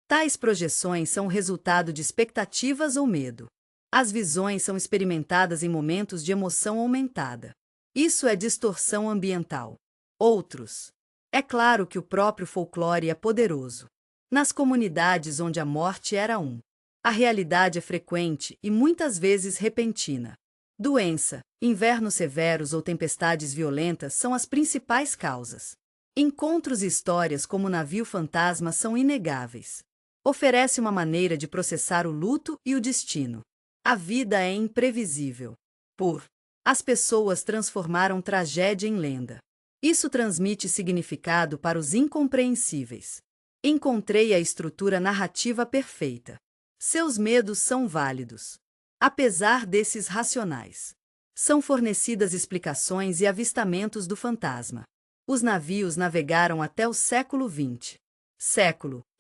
Tais projeções são resultado de expectativas ou medo. As visões são experimentadas em momentos de emoção aumentada. Isso é distorção ambiental. Outros. É claro que o próprio folclore é poderoso. Nas comunidades onde a morte era a realidade é frequente e muitas vezes repentina. Doença, invernos severos ou tempestades violentas são as principais causas. Encontros e histórias como o navio fantasma são inegáveis. Oferece uma maneira de processar o luto e o destino. A vida é imprevisível. As pessoas transformaram tragédia em lenda. Isso transmite significado para os incompreensíveis. Encontrei a estrutura narrativa perfeita. Seus medos são válidos. Apesar desses racionais, são fornecidas explicações e avistamentos do fantasma. Os navios navegaram até o século XX.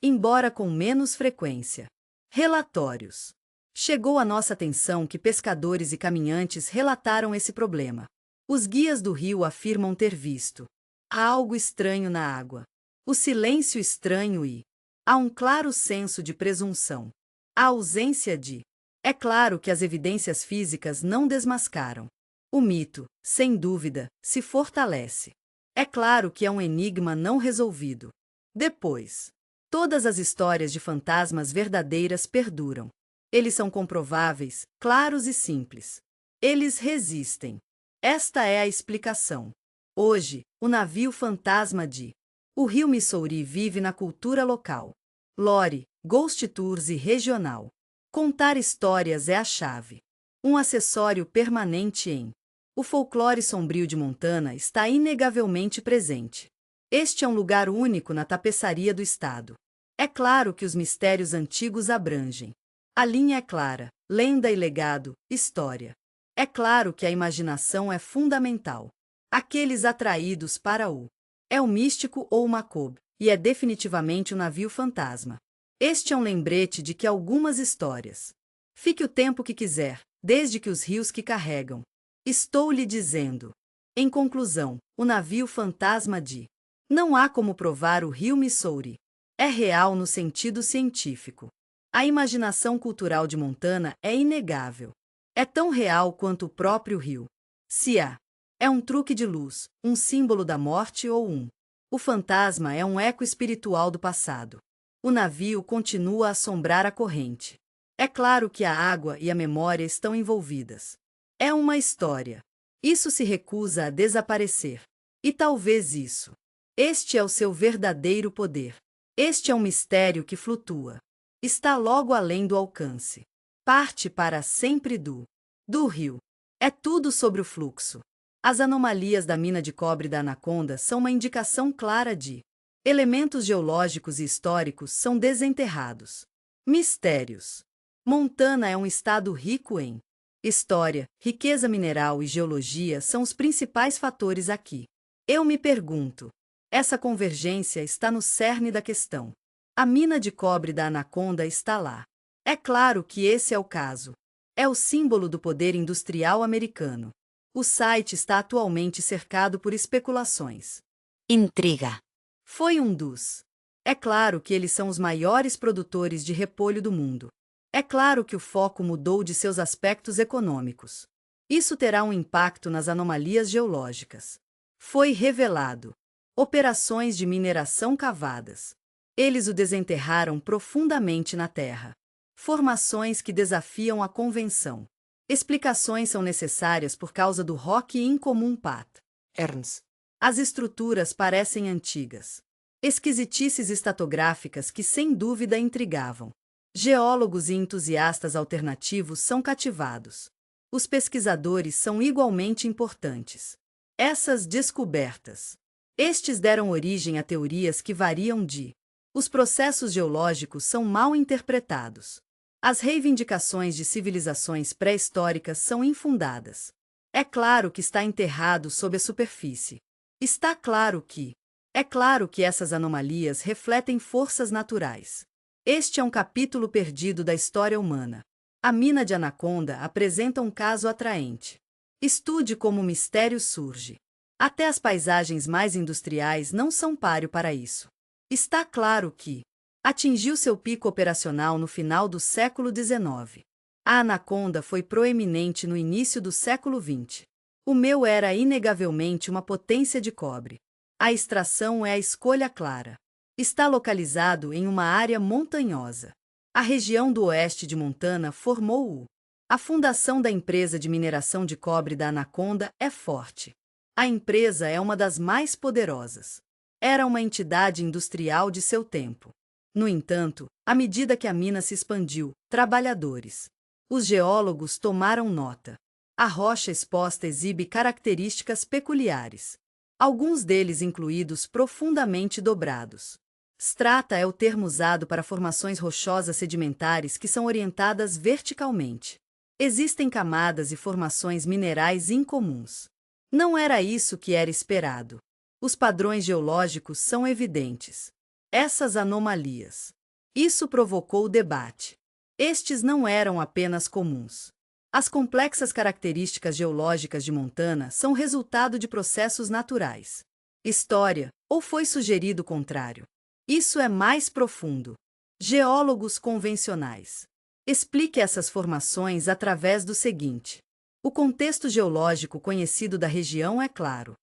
Embora com menos frequência. Relatórios. Chegou à nossa atenção que pescadores e caminhantes relataram esse problema. Os guias do rio afirmam ter visto há algo estranho na água. O silêncio estranho e há um claro senso de presunção. A ausência de. É claro que as evidências físicas não desmascaram. O mito, sem dúvida, se fortalece. É claro que é um enigma não resolvido. Depois, todas as histórias de fantasmas verdadeiras perduram. Eles são comprováveis, claros e simples. Eles resistem. Esta é a explicação. Hoje, o navio fantasma de o rio Missouri vive na cultura local. Lore, Ghost Tours e Regional. Contar histórias é a chave. Um acessório permanente em. O folclore sombrio de Montana está inegavelmente presente. Este é um lugar único na tapeçaria do estado. É claro que os mistérios antigos abrangem. A linha é clara, lenda e legado, história. É claro que a imaginação é fundamental. Aqueles atraídos para o. É o místico ou o macabro, e é definitivamente um navio fantasma. Este é um lembrete de que algumas histórias. Fique o tempo que quiser, desde que os rios que carregam. Estou lhe dizendo. Em conclusão, o navio fantasma de. Não há como provar o rio Missouri. É real no sentido científico. A imaginação cultural de Montana é inegável. É tão real quanto o próprio rio. Se há. É um truque de luz, um símbolo da morte ou um. O fantasma é um eco espiritual do passado. O navio continua a assombrar a corrente. É claro que a água e a memória estão envolvidas. É uma história. Isso se recusa a desaparecer. E talvez isso. Este é o seu verdadeiro poder. Este é um mistério que flutua. Está logo além do alcance. Parte para sempre do rio. É tudo sobre o fluxo. As anomalias da mina de cobre da Anaconda são uma indicação clara de. Elementos geológicos e históricos são desenterrados. Mistérios. Montana é um estado rico em. História, riqueza mineral e geologia são os principais fatores aqui. Eu me pergunto. Essa convergência está no cerne da questão. A mina de cobre da Anaconda está lá. É claro que esse é o caso. É o símbolo do poder industrial americano. O site está atualmente cercado por especulações. Intriga. Foi um dos. É claro que eles são os maiores produtores de repolho do mundo. É claro que o foco mudou de seus aspectos econômicos. Isso terá um impacto nas anomalias geológicas. Foi revelado. Operações de mineração cavadas. Eles o desenterraram profundamente na terra. Formações que desafiam a convenção. Explicações são necessárias por causa do rock incomum patterns. As estruturas parecem antigas. Esquisitices estatográficas que sem dúvida intrigavam. Geólogos e entusiastas alternativos são cativados. Os pesquisadores são igualmente importantes. Essas descobertas. Estes deram origem a teorias que variam de. Os processos geológicos são mal interpretados. As reivindicações de civilizações pré-históricas são infundadas. É claro que está enterrado sob a superfície. Está claro que. É claro que essas anomalias refletem forças naturais. Este é um capítulo perdido da história humana. A mina de Anaconda apresenta um caso atraente. Estude como o mistério surge. Até as paisagens mais industriais não são páreo para isso. Está claro que atingiu seu pico operacional no final do século XIX. A Anaconda foi proeminente no início do século XX. O meu era inegavelmente uma potência de cobre. A extração é a escolha clara. Está localizado em uma área montanhosa. A região do oeste de Montana formou a fundação da empresa de mineração de cobre da Anaconda é forte. A empresa é uma das mais poderosas. Era uma entidade industrial de seu tempo. No entanto, à medida que a mina se expandiu, trabalhadores. Os geólogos tomaram nota. A rocha exposta exibe características peculiares. Alguns deles incluídos profundamente dobrados. Strata é o termo usado para formações rochosas sedimentares que são orientadas verticalmente. Existem camadas e formações minerais incomuns. Não era isso que era esperado. Os padrões geológicos são evidentes. Essas anomalias. Isso provocou debate. Estes não eram apenas comuns. As complexas características geológicas de Montana são resultado de processos naturais. História, ou foi sugerido o contrário? Isso é mais profundo. Geólogos convencionais. Explique essas formações através do seguinte. O contexto geológico conhecido da região é claro.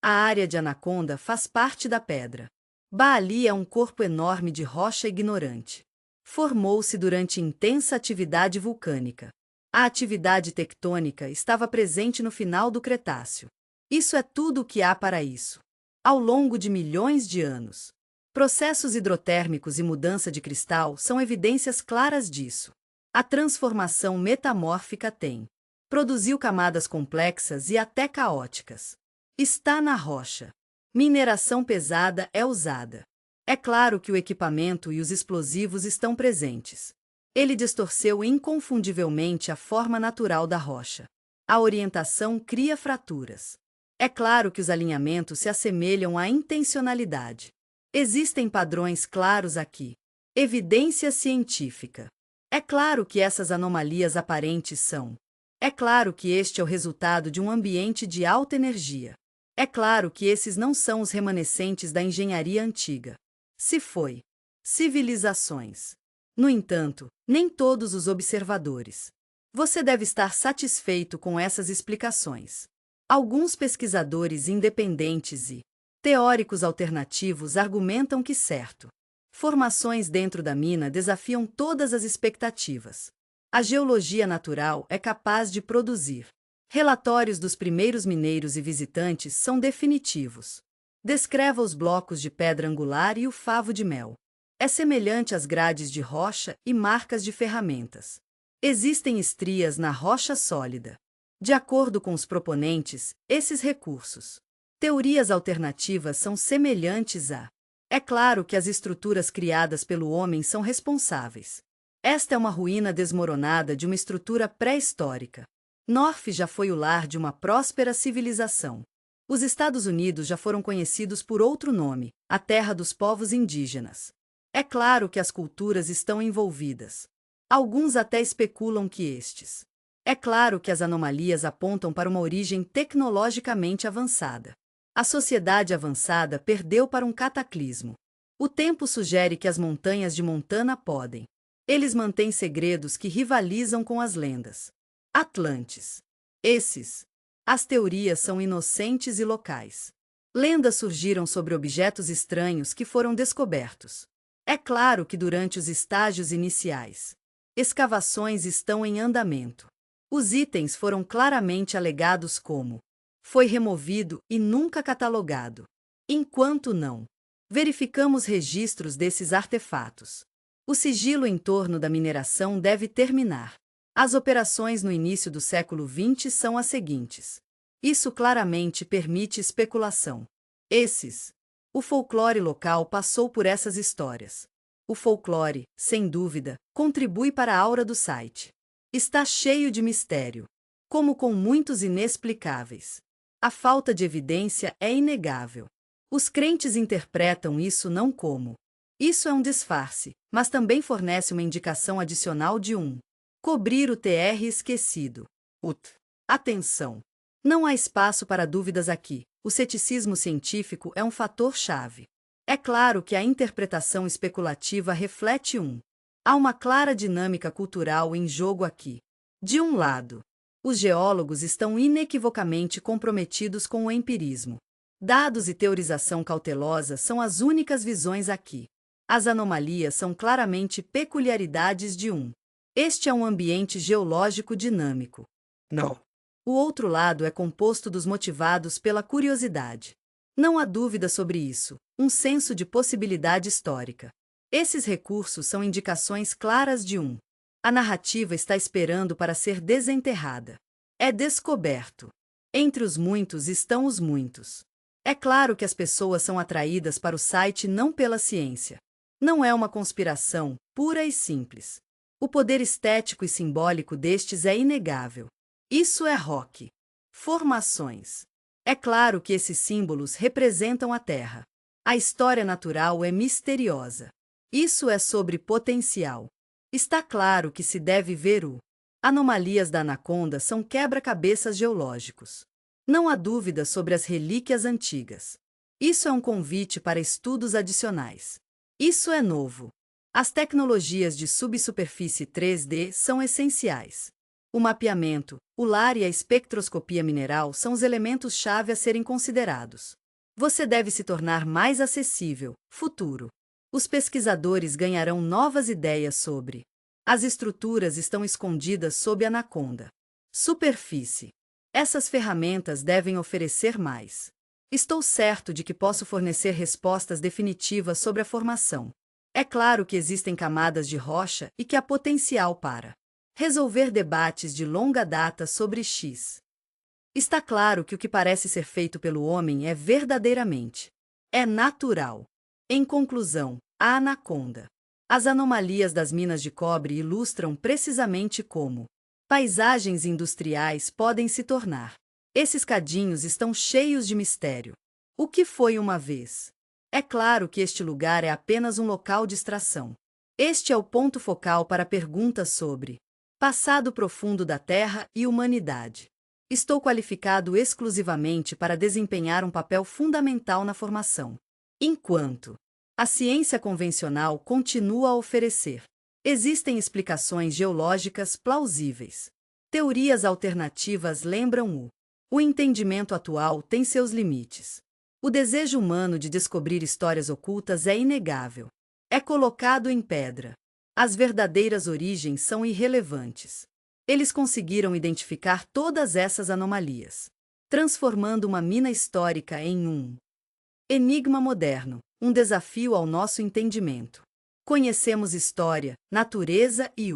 A área de Anaconda faz parte da pedra. Baali é um corpo enorme de rocha ignorante. Formou-se durante intensa atividade vulcânica. A atividade tectônica estava presente no final do Cretáceo. Isso é tudo o que há para isso. Ao longo de milhões de anos. Processos hidrotérmicos e mudança de cristal são evidências claras disso. A transformação metamórfica produziu camadas complexas e até caóticas. Está na rocha. Mineração pesada é usada. É claro que o equipamento e os explosivos estão presentes. Ele distorceu inconfundivelmente a forma natural da rocha. A orientação cria fraturas. É claro que os alinhamentos se assemelham à intencionalidade. Existem padrões claros aqui. Evidência científica. É claro que essas anomalias aparentes são. É claro que este é o resultado de um ambiente de alta energia. É claro que esses não são os remanescentes da engenharia antiga. Se foi. Civilizações. No entanto, nem todos os observadores. Você deve estar satisfeito com essas explicações. Alguns pesquisadores independentes e teóricos alternativos argumentam que certo. Formações dentro da mina desafiam todas as expectativas. A geologia natural é capaz de produzir. Relatórios dos primeiros mineiros e visitantes são definitivos. Descreva os blocos de pedra angular e o favo de mel. É semelhante às grades de rocha e marcas de ferramentas. Existem estrias na rocha sólida. De acordo com os proponentes, esses recursos. Teorias alternativas são semelhantes a. É claro que as estruturas criadas pelo homem são responsáveis. Esta é uma ruína desmoronada de uma estrutura pré-histórica. North já foi o lar de uma próspera civilização. Os Estados Unidos já foram conhecidos por outro nome, a terra dos povos indígenas. É claro que as culturas estão envolvidas. Alguns até especulam que estes. É claro que as anomalias apontam para uma origem tecnologicamente avançada. A sociedade avançada perdeu para um cataclismo. O tempo sugere que as montanhas de Montana podem. Eles mantêm segredos que rivalizam com as lendas. Atlantes. As teorias são inocentes e locais. Lendas surgiram sobre objetos estranhos que foram descobertos. É claro que durante os estágios iniciais, escavações estão em andamento. Os itens foram claramente alegados como foi removido e nunca catalogado. Enquanto não verificamos registros desses artefatos, o sigilo em torno da mineração deve terminar. As operações no início do século XX são as seguintes. Isso claramente permite especulação. O folclore local passou por essas histórias. O folclore, sem dúvida, contribui para a aura do site. Está cheio de mistério, como com muitos inexplicáveis. A falta de evidência é inegável. Os crentes interpretam isso não como. Isso é um disfarce, mas também fornece uma indicação adicional de cobrir o TR esquecido. Atenção! Não há espaço para dúvidas aqui. O ceticismo científico é um fator-chave. É claro que a interpretação especulativa reflete Há uma clara dinâmica cultural em jogo aqui. De um lado, os geólogos estão inequivocamente comprometidos com o empirismo. Dados e teorização cautelosa são as únicas visões aqui. As anomalias são claramente peculiaridades de Este é um ambiente geológico dinâmico. No. O outro lado é composto dos motivados pela curiosidade. Não há dúvida sobre isso, um senso de possibilidade histórica. Esses recursos são indicações claras de A narrativa está esperando para ser desenterrada. É descoberto. Entre os muitos estão os muitos. É claro que as pessoas são atraídas para o site não pela ciência. Não é uma conspiração, pura e simples. O poder estético e simbólico destes é inegável. Isso é rock. Formações. É claro que esses símbolos representam a Terra. A história natural é misteriosa. Isso é sobre potencial. Está claro que se deve ver anomalias da Anaconda são quebra-cabeças geológicos. Não há dúvida sobre as relíquias antigas. Isso é um convite para estudos adicionais. Isso é novo. As tecnologias de subsuperfície 3D são essenciais. O mapeamento, o LAR e a espectroscopia mineral são os elementos-chave a serem considerados. Você deve se tornar mais acessível. Futuro. Os pesquisadores ganharão novas ideias sobre. As estruturas estão escondidas sob a Anaconda. Superfície. Essas ferramentas devem oferecer mais. Estou certo de que posso fornecer respostas definitivas sobre a formação. É claro que existem camadas de rocha e que há potencial para resolver debates de longa data sobre X. Está claro que o que parece ser feito pelo homem é verdadeiramente natural. Em conclusão, a anaconda. As anomalias das minas de cobre ilustram precisamente como paisagens industriais podem se tornar. Esses cadinhos estão cheios de mistério. O que foi uma vez? É claro que este lugar é apenas um local de extração. Este é o ponto focal para perguntas sobre passado profundo da Terra e humanidade. Estou qualificado exclusivamente para desempenhar um papel fundamental na formação. Enquanto a ciência convencional continua a oferecer, existem explicações geológicas plausíveis. Teorias alternativas lembram o entendimento atual tem seus limites. O desejo humano de descobrir histórias ocultas é inegável. É colocado em pedra. As verdadeiras origens são irrelevantes. Eles conseguiram identificar todas essas anomalias, transformando uma mina histórica em um enigma moderno, um desafio ao nosso entendimento. Conhecemos história, natureza e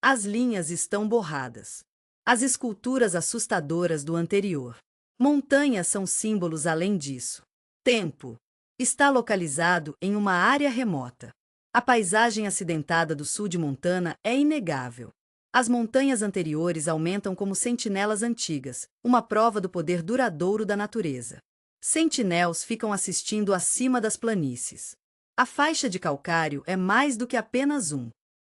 as linhas estão borradas. As esculturas assustadoras do anterior. Montanhas são símbolos além disso. Tempo. Está localizado em uma área remota. A paisagem acidentada do sul de Montana é inegável. As montanhas anteriores aumentam como sentinelas antigas, uma prova do poder duradouro da natureza. Sentinelos ficam assistindo acima das planícies. A faixa de calcário é mais do que apenas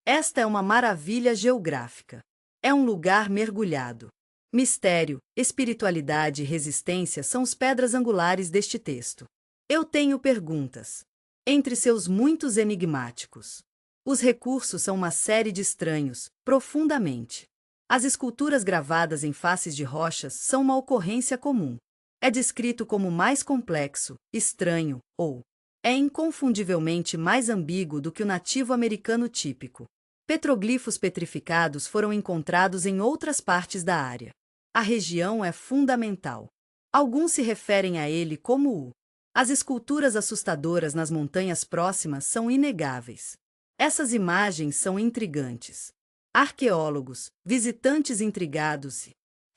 Esta é uma maravilha geográfica. É um lugar mergulhado. Mistério, espiritualidade e resistência são os pedras angulares deste texto. Eu tenho perguntas. Entre seus muitos enigmáticos, os recursos são uma série de estranhos, profundamente. As esculturas gravadas em faces de rochas são uma ocorrência comum. É descrito como mais complexo, estranho, ou é inconfundivelmente mais ambíguo do que o nativo americano típico. Petroglifos petrificados foram encontrados em outras partes da área. A região é fundamental. Alguns se referem a ele como As esculturas assustadoras nas montanhas próximas são inegáveis. Essas imagens são intrigantes. Arqueólogos, visitantes intrigados e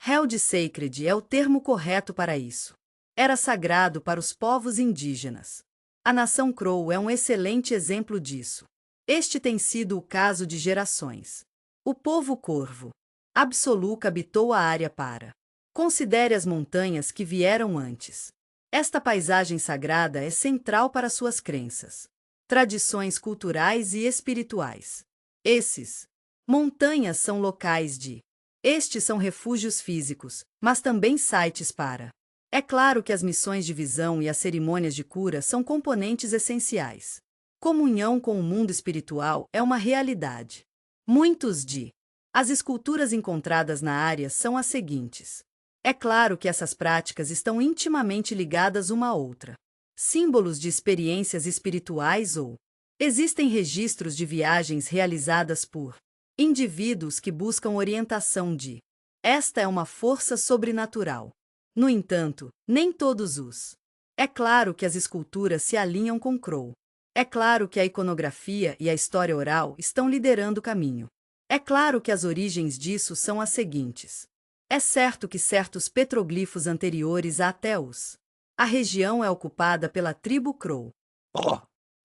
Held Sacred é o termo correto para isso. Era sagrado para os povos indígenas. A nação Crow é um excelente exemplo disso. Este tem sido o caso de gerações. O povo Corvo Absoluca habitou a área para. Considere as montanhas que vieram antes. Esta paisagem sagrada é central para suas crenças, tradições culturais e espirituais. Esses montanhas são locais de. Estes são refúgios físicos, mas também sites para. É claro que as missões de visão e as cerimônias de cura são componentes essenciais. Comunhão com o mundo espiritual é uma realidade. Muitos de as esculturas encontradas na área são as seguintes. É claro que essas práticas estão intimamente ligadas uma à outra. Símbolos de experiências espirituais ou existem registros de viagens realizadas por indivíduos que buscam orientação de. Esta é uma força sobrenatural. No entanto, nem todos os. É claro que as esculturas se alinham com Crow. É claro que a iconografia e a história oral estão liderando o caminho. É claro que as origens disso são as seguintes. É certo que certos petroglifos anteriores a até os. A região é ocupada pela tribo Crow.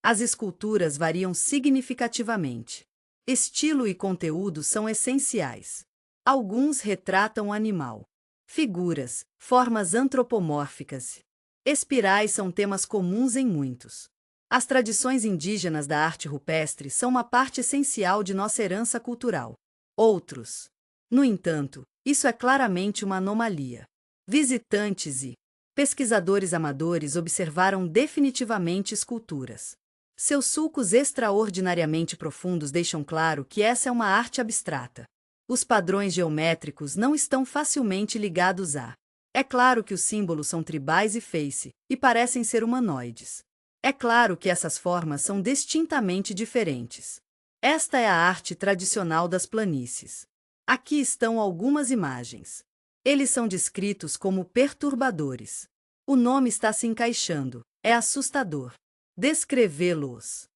As esculturas variam significativamente. Estilo e conteúdo são essenciais. Alguns retratam o animal. Figuras, formas antropomórficas. Espirais são temas comuns em muitos. As tradições indígenas da arte rupestre são uma parte essencial de nossa herança cultural. Outros. No entanto, isso é claramente uma anomalia. Visitantes e pesquisadores amadores observaram definitivamente esculturas. Seus sulcos extraordinariamente profundos deixam claro que essa é uma arte abstrata. Os padrões geométricos não estão facilmente ligados a. É claro que os símbolos são tribais e face, e parecem ser humanoides. É claro que essas formas são distintamente diferentes. Esta é a arte tradicional das planícies. Aqui estão algumas imagens. Eles são descritos como perturbadores. O nome está se encaixando. É assustador. Descrevê-los.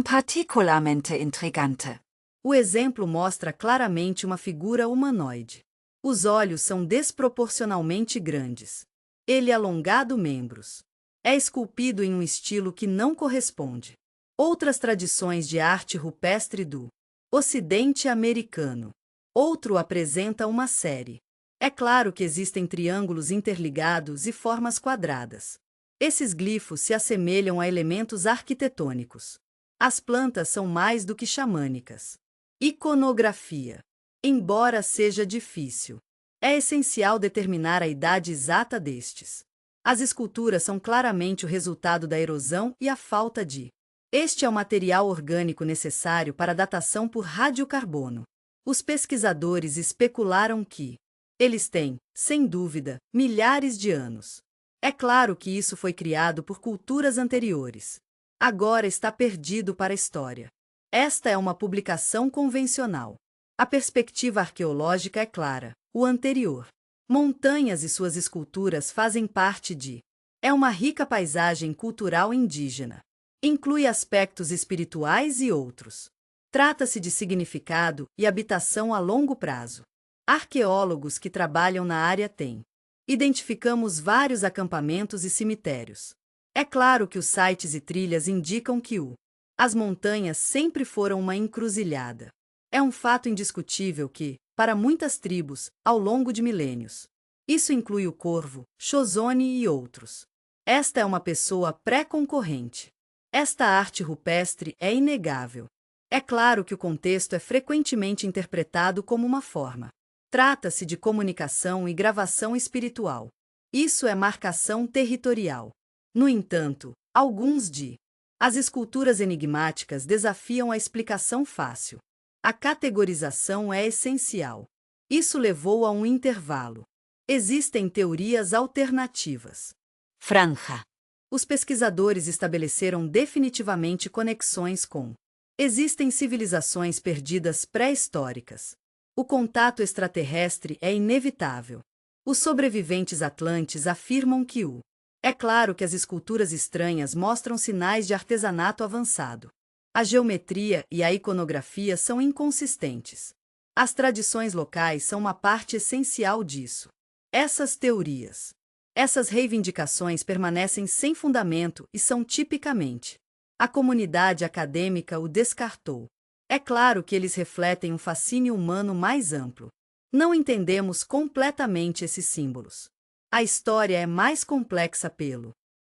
Particularmente intrigante. O exemplo mostra claramente uma figura humanoide. Os olhos são desproporcionalmente grandes. Ele alongado membros. É esculpido em um estilo que não corresponde. Outras tradições de arte rupestre do Ocidente americano. Outro apresenta uma série. É claro que existem triângulos interligados e formas quadradas. Esses glifos se assemelham a elementos arquitetônicos. As plantas são mais do que xamânicas. Iconografia. Embora seja difícil, é essencial determinar a idade exata destes. As esculturas são claramente o resultado da erosão e a falta de. Este é o material orgânico necessário para a datação por radiocarbono. Os pesquisadores especularam que eles têm, sem dúvida, milhares de anos. É claro que isso foi criado por culturas anteriores. Agora está perdido para a história. Esta é uma publicação convencional. A perspectiva arqueológica é clara. O anterior. Montanhas e suas esculturas fazem parte de. É uma rica paisagem cultural indígena. Inclui aspectos espirituais e outros. Trata-se de significado e habitação a longo prazo. Arqueólogos que trabalham na área têm. Identificamos vários acampamentos e cemitérios. É claro que os sites e trilhas indicam que as montanhas sempre foram uma encruzilhada. É um fato indiscutível que, para muitas tribos, ao longo de milênios, isso inclui o Corvo, Xozone e outros. Esta é uma pessoa pré-concorrente. Esta arte rupestre é inegável. É claro que o contexto é frequentemente interpretado como uma forma. Trata-se de comunicação e gravação espiritual. Isso é marcação territorial. No entanto, as esculturas enigmáticas desafiam a explicação fácil. A categorização é essencial. Isso levou a um intervalo. Existem teorias alternativas. Franja. Os pesquisadores estabeleceram definitivamente conexões com. Existem civilizações perdidas pré-históricas. O contato extraterrestre é inevitável. Os sobreviventes atlantes afirmam que É claro que as esculturas estranhas mostram sinais de artesanato avançado. A geometria e a iconografia são inconsistentes. As tradições locais são uma parte essencial disso. Essas teorias, essas reivindicações permanecem sem fundamento e são tipicamente. A comunidade acadêmica o descartou. É claro que eles refletem um fascínio humano mais amplo. Não entendemos completamente esses símbolos. A história é mais complexa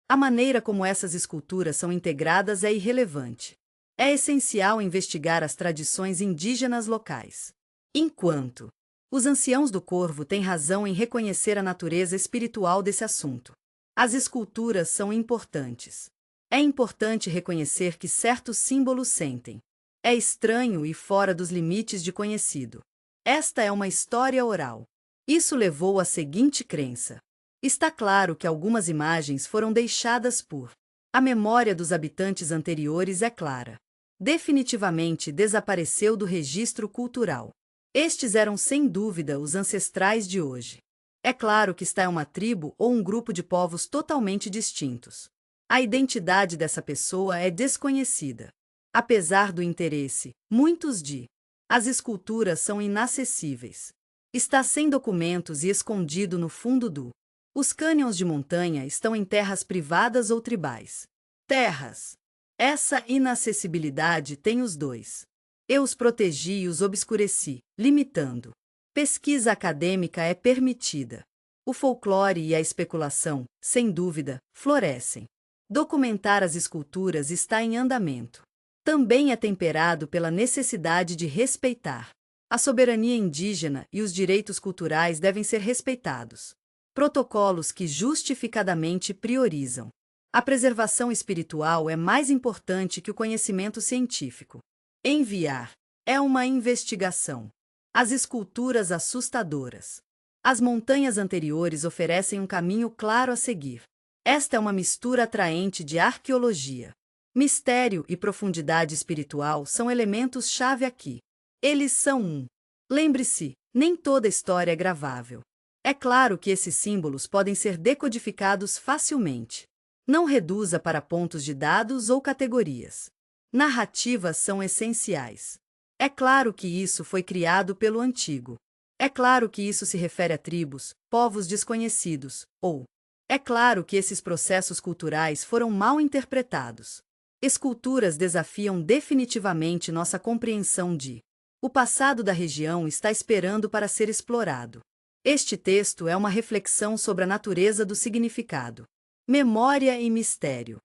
A maneira como essas esculturas são integradas é irrelevante. É essencial investigar as tradições indígenas locais. Enquanto os anciãos do Corvo têm razão em reconhecer a natureza espiritual desse assunto. As esculturas são importantes. É importante reconhecer que certos símbolos sentem. É estranho e fora dos limites de conhecido. Esta é uma história oral. Isso levou à seguinte crença. Está claro que algumas imagens foram deixadas por. A memória dos habitantes anteriores é clara. Definitivamente desapareceu do registro cultural. Estes eram sem dúvida os ancestrais de hoje. É claro que está uma tribo ou um grupo de povos totalmente distintos. A identidade dessa pessoa é desconhecida. Apesar do interesse, as esculturas são inacessíveis. Está sem documentos e escondido no fundo Os cânions de montanha estão em terras privadas ou tribais. Essa inacessibilidade tem os dois. Eu os protegi e os obscureci, limitando. Pesquisa acadêmica é permitida. O folclore e a especulação, sem dúvida, florescem. Documentar as esculturas está em andamento. Também é temperado pela necessidade de respeitar. A soberania indígena e os direitos culturais devem ser respeitados. Protocolos que justificadamente priorizam. A preservação espiritual é mais importante que o conhecimento científico. Enviar é uma investigação. As esculturas assustadoras. As montanhas anteriores oferecem um caminho claro a seguir. Esta é uma mistura atraente de arqueologia. Mistério e profundidade espiritual são elementos-chave aqui. Eles são Lembre-se, nem toda história é gravável. É claro que esses símbolos podem ser decodificados facilmente. Não reduza para pontos de dados ou categorias. Narrativas são essenciais. É claro que isso foi criado pelo antigo. É claro que isso se refere a tribos, povos desconhecidos, ou é claro que esses processos culturais foram mal interpretados. Esculturas desafiam definitivamente nossa compreensão de o passado da região está esperando para ser explorado. Este texto é uma reflexão sobre a natureza do significado. Memória e mistério.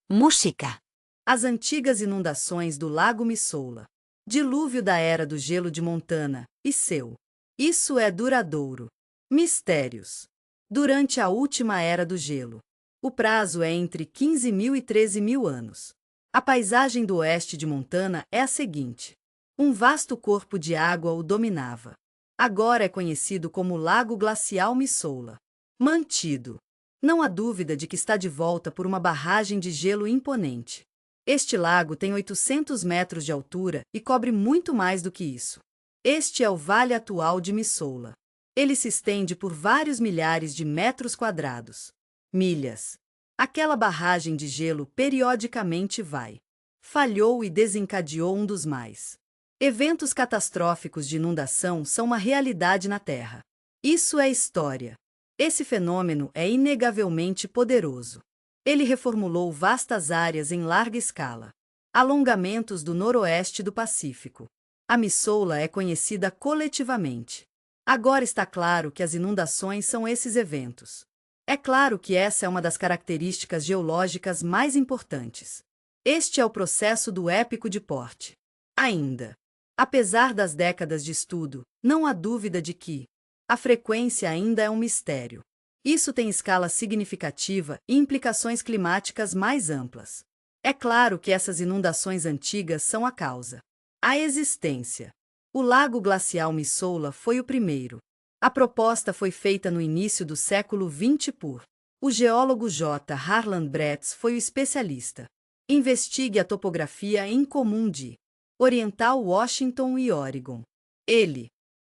Música. As antigas inundações do Lago Missoula. Dilúvio da Era do Gelo de Montana, e seu. Isso é duradouro. Mistérios. Durante a última Era do Gelo. O prazo é entre 15.000 e 13.000 anos. A paisagem do oeste de Montana é a seguinte. Um vasto corpo de água o dominava. Agora é conhecido como Lago Glacial Missoula. Mantido. Não há dúvida de que está de volta por uma barragem de gelo imponente. Este lago tem 800 metros de altura e cobre muito mais do que isso. Este é o vale atual de Missoula. Ele se estende por vários milhares de metros quadrados. Milhas. Aquela barragem de gelo periodicamente vai. Falhou e desencadeou um dos mais. Eventos catastróficos de inundação são uma realidade na Terra. Isso é história. Esse fenômeno é inegavelmente poderoso. Ele reformulou vastas áreas em larga escala. Alongamentos do noroeste do Pacífico. A Missoula é conhecida coletivamente. Agora está claro que as inundações são esses eventos. É claro que essa é uma das características geológicas mais importantes. Este é o processo do épico de porte. Ainda. Apesar das décadas de estudo, não há dúvida de que a frequência ainda é um mistério. Isso tem escala significativa e implicações climáticas mais amplas. É claro que essas inundações antigas são a causa. A existência. O Lago Glacial Missoula foi o primeiro. A proposta foi feita no início do século XX por o geólogo J. Harlan Bretz foi o especialista. Investigue a topografia incomum de Oriental Washington e Oregon.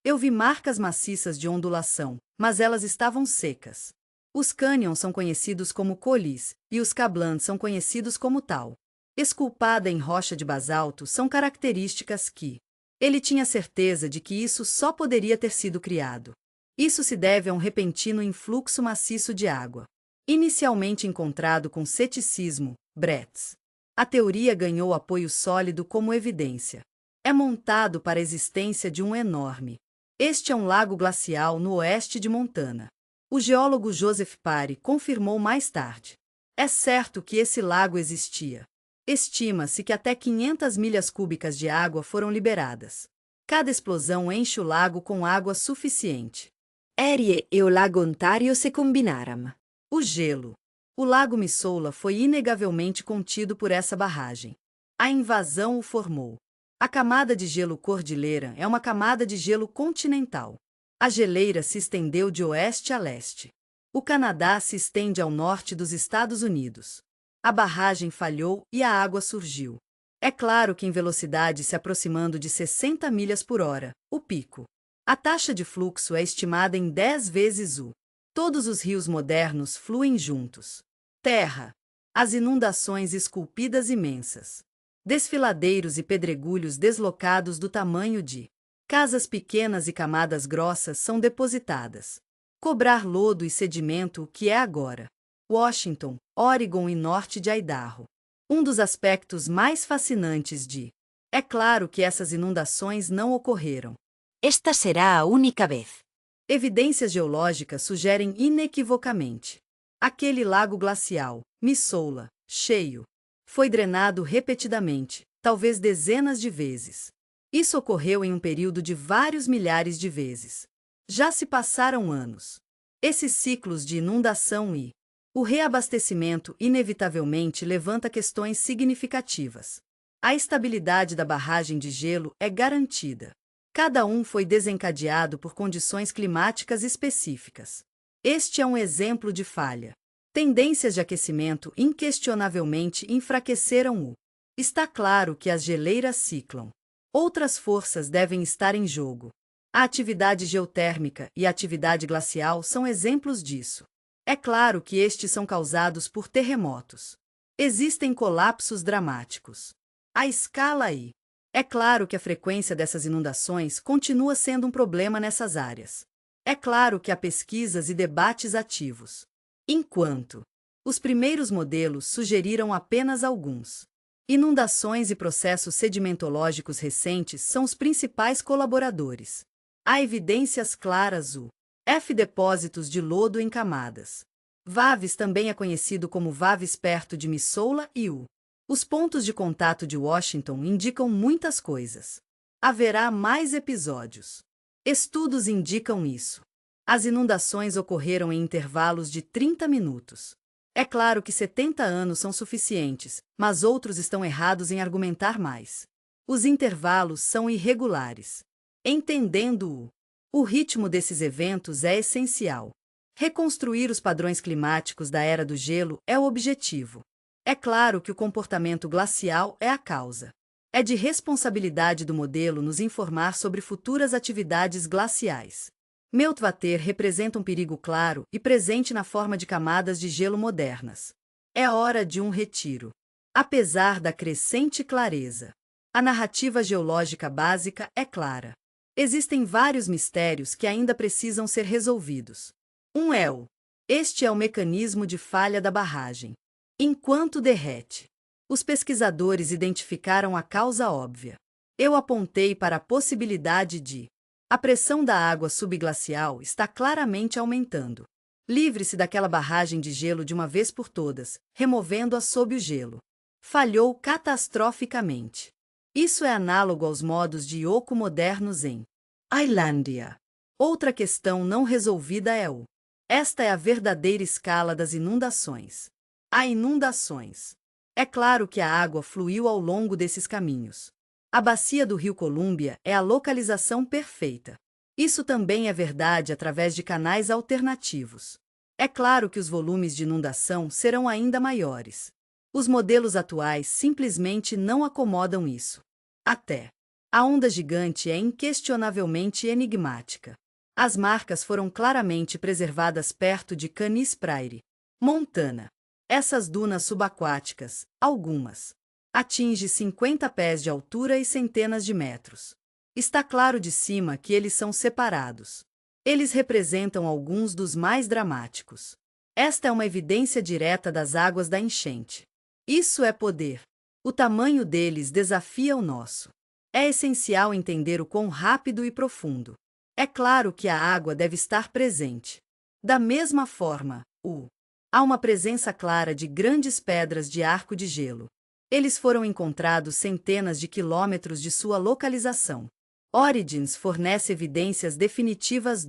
Eu vi marcas maciças de ondulação, mas elas estavam secas. Os cânions são conhecidos como coulis, e os cablans são conhecidos como tal. Esculpada em rocha de basalto são características que ele tinha certeza de que isso só poderia ter sido criado. Isso se deve a um repentino influxo maciço de água. Inicialmente encontrado com ceticismo, Bretz. A teoria ganhou apoio sólido como evidência. É montado para a existência de um enorme. Este é um lago glacial no oeste de Montana. O geólogo Joseph Parry confirmou mais tarde. É certo que esse lago existia. Estima-se que até 500 milhas cúbicas de água foram liberadas. Cada explosão enche o lago com água suficiente. Erie e o Lago Ontario se combinaram. O gelo. O Lago Missoula foi inegavelmente contido por essa barragem. A invasão o formou. A camada de gelo cordilheira é uma camada de gelo continental. A geleira se estendeu de oeste a leste. O Canadá se estende ao norte dos Estados Unidos. A barragem falhou e a água surgiu. É claro que em velocidade se aproximando de 60 milhas por hora, o pico. A taxa de fluxo é estimada em 10 vezes o. Todos os rios modernos fluem juntos. Terra. As inundações esculpidas imensas. Desfiladeiros e pedregulhos deslocados do tamanho de casas pequenas e camadas grossas são depositadas. Cobrar lodo e sedimento o que é agora. Washington, Oregon e norte de Idaho. Um dos aspectos mais fascinantes de. É claro que essas inundações não ocorreram. Esta será a única vez. Evidências geológicas sugerem inequivocamente. Aquele lago glacial, Missoula, cheio, foi drenado repetidamente, talvez dezenas de vezes. Isso ocorreu em um período de vários milhares de vezes. Já se passaram anos. Esses ciclos de inundação e o reabastecimento inevitavelmente levanta questões significativas. A estabilidade da barragem de gelo é garantida. Cada um foi desencadeado por condições climáticas específicas. Este é um exemplo de falha. Tendências de aquecimento inquestionavelmente enfraqueceram o. Está claro que as geleiras ciclam. Outras forças devem estar em jogo. A atividade geotérmica e a atividade glacial são exemplos disso. É claro que estes são causados por terremotos. Existem colapsos dramáticos. A escala I. É claro que a frequência dessas inundações continua sendo um problema nessas áreas. É claro que há pesquisas e debates ativos. Enquanto os primeiros modelos sugeriram apenas alguns. Inundações e processos sedimentológicos recentes são os principais colaboradores. Há evidências claras depósitos de lodo em camadas. Vaves também é conhecido como Vaves perto de Missoula e Os pontos de contato de Washington indicam muitas coisas. Haverá mais episódios. Estudos indicam isso. As inundações ocorreram em intervalos de 30 minutos. É claro que 70 anos são suficientes, mas outros estão errados em argumentar mais. Os intervalos são irregulares. Entendendo o ritmo desses eventos é essencial. Reconstruir os padrões climáticos da Era do Gelo é o objetivo. É claro que o comportamento glacial é a causa. É de responsabilidade do modelo nos informar sobre futuras atividades glaciais. Meltwater representa um perigo claro e presente na forma de camadas de gelo modernas. É hora de um retiro. Apesar da crescente clareza, a narrativa geológica básica é clara. Existem vários mistérios que ainda precisam ser resolvidos. Este é o mecanismo de falha da barragem. Enquanto derrete, os pesquisadores identificaram a causa óbvia. Eu apontei para a possibilidade de a pressão da água subglacial está claramente aumentando. Livre-se daquela barragem de gelo de uma vez por todas, removendo-a sob o gelo. Falhou catastroficamente. Isso é análogo aos modos de Yoko modernos em Islândia. Outra questão não resolvida é Esta é a verdadeira escala das inundações. Há inundações. É claro que a água fluiu ao longo desses caminhos. A bacia do rio Columbia é a localização perfeita. Isso também é verdade através de canais alternativos. É claro que os volumes de inundação serão ainda maiores. Os modelos atuais simplesmente não acomodam isso. A onda gigante é inquestionavelmente enigmática. As marcas foram claramente preservadas perto de Canis Prairie, Montana. Essas dunas subaquáticas, algumas, atingem 50 pés de altura e centenas de metros. Está claro de cima que eles são separados. Eles representam alguns dos mais dramáticos. Esta é uma evidência direta das águas da enchente. Isso é poder. O tamanho deles desafia o nosso. É essencial entender o quão rápido e profundo. É claro que a água deve estar presente. Da mesma forma, há uma presença clara de grandes pedras de arco de gelo. Eles foram encontrados centenas de quilômetros de sua localização. Origins fornece evidências definitivas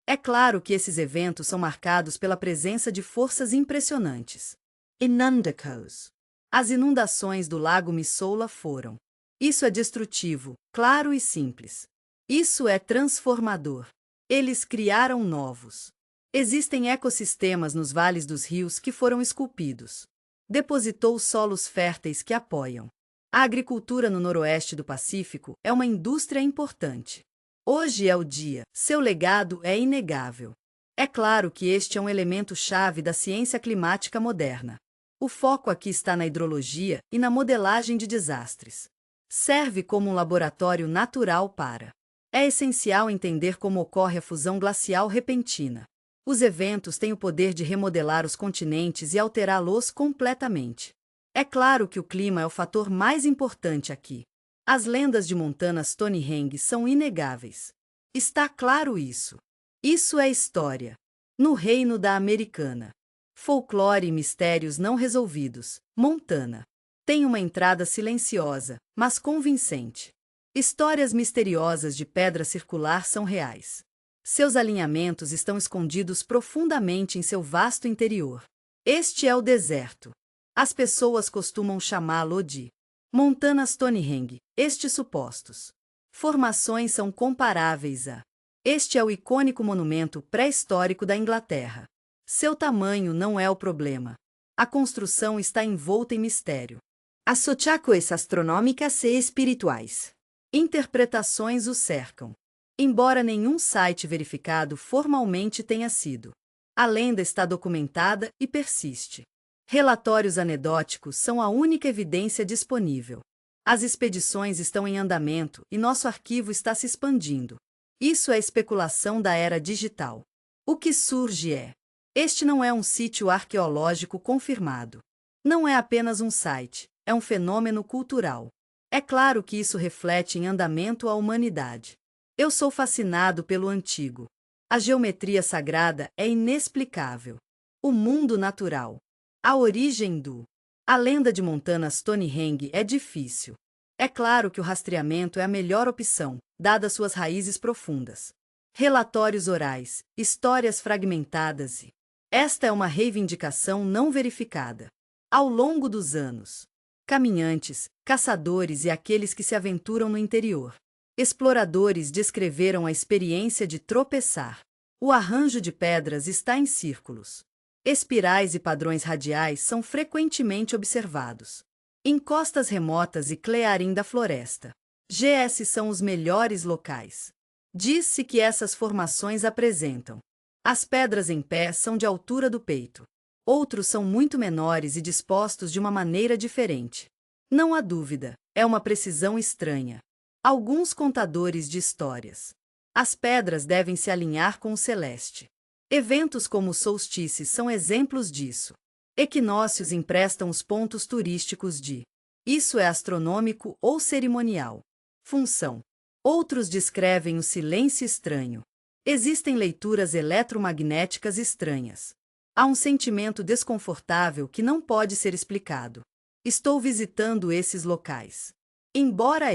É claro que esses eventos são marcados pela presença de forças impressionantes. Inundacos. As inundações do lago Missoula foram. Isso é destrutivo, claro e simples. Isso é transformador. Eles criaram novos. Existem ecossistemas nos vales dos rios que foram esculpidos. Depositou solos férteis que apoiam. A agricultura no noroeste do Pacífico é uma indústria importante. Hoje é o dia, seu legado é inegável. É claro que este é um elemento-chave da ciência climática moderna. O foco aqui está na hidrologia e na modelagem de desastres. Serve como um laboratório natural para. É essencial entender como ocorre a fusão glacial repentina. Os eventos têm o poder de remodelar os continentes e alterá-los completamente. É claro que o clima é o fator mais importante aqui. As lendas de Montana Stonehenge são inegáveis. Está claro isso. Isso é história. No reino da Americana. Folclore e mistérios não resolvidos, Montana. Tem uma entrada silenciosa, mas convincente. Histórias misteriosas de pedra circular são reais. Seus alinhamentos estão escondidos profundamente em seu vasto interior. Este é o deserto. As pessoas costumam chamá-lo de Montana Stonehenge. Estes supostos formações são comparáveis a. Este é o icônico monumento pré-histórico da Inglaterra. Seu tamanho não é o problema. A construção está envolta em mistério. Associações astronômicas e espirituais. Interpretações o cercam. embora nenhum site verificado formalmente tenha sido. A lenda está documentada e persiste. Relatórios anedóticos são a única evidência disponível. As expedições estão em andamento e nosso arquivo está se expandindo. Isso é especulação da era digital. O que surge é: este não é um sítio arqueológico confirmado. Não é apenas um site, é um fenômeno cultural. É claro que isso reflete em andamento a humanidade. Eu sou fascinado pelo antigo. A geometria sagrada é inexplicável. O mundo natural. A origem do. A lenda de Montana Stonehenge é difícil. É claro que o rastreamento é a melhor opção, dadas suas raízes profundas. Relatórios orais, histórias fragmentadas e. Esta é uma reivindicação não verificada. Ao longo dos anos, caminhantes, caçadores e aqueles que se aventuram no interior. Exploradores descreveram a experiência de tropeçar. O arranjo de pedras está em círculos. Espirais e padrões radiais são frequentemente observados. Em costas remotas e clearim da floresta. GS são os melhores locais. Diz-se que essas formações apresentam. As pedras em pé são de altura do peito. Outros são muito menores e dispostos de uma maneira diferente. Não há dúvida, é uma precisão estranha. Alguns contadores de histórias. As pedras devem se alinhar com o celeste. Eventos como o solstício são exemplos disso. Equinócios emprestam os pontos turísticos de. Isso é astronômico ou cerimonial. Função. Outros descrevem o silêncio estranho. Existem leituras eletromagnéticas estranhas. Há um sentimento desconfortável que não pode ser explicado. Estou visitando esses locais. Embora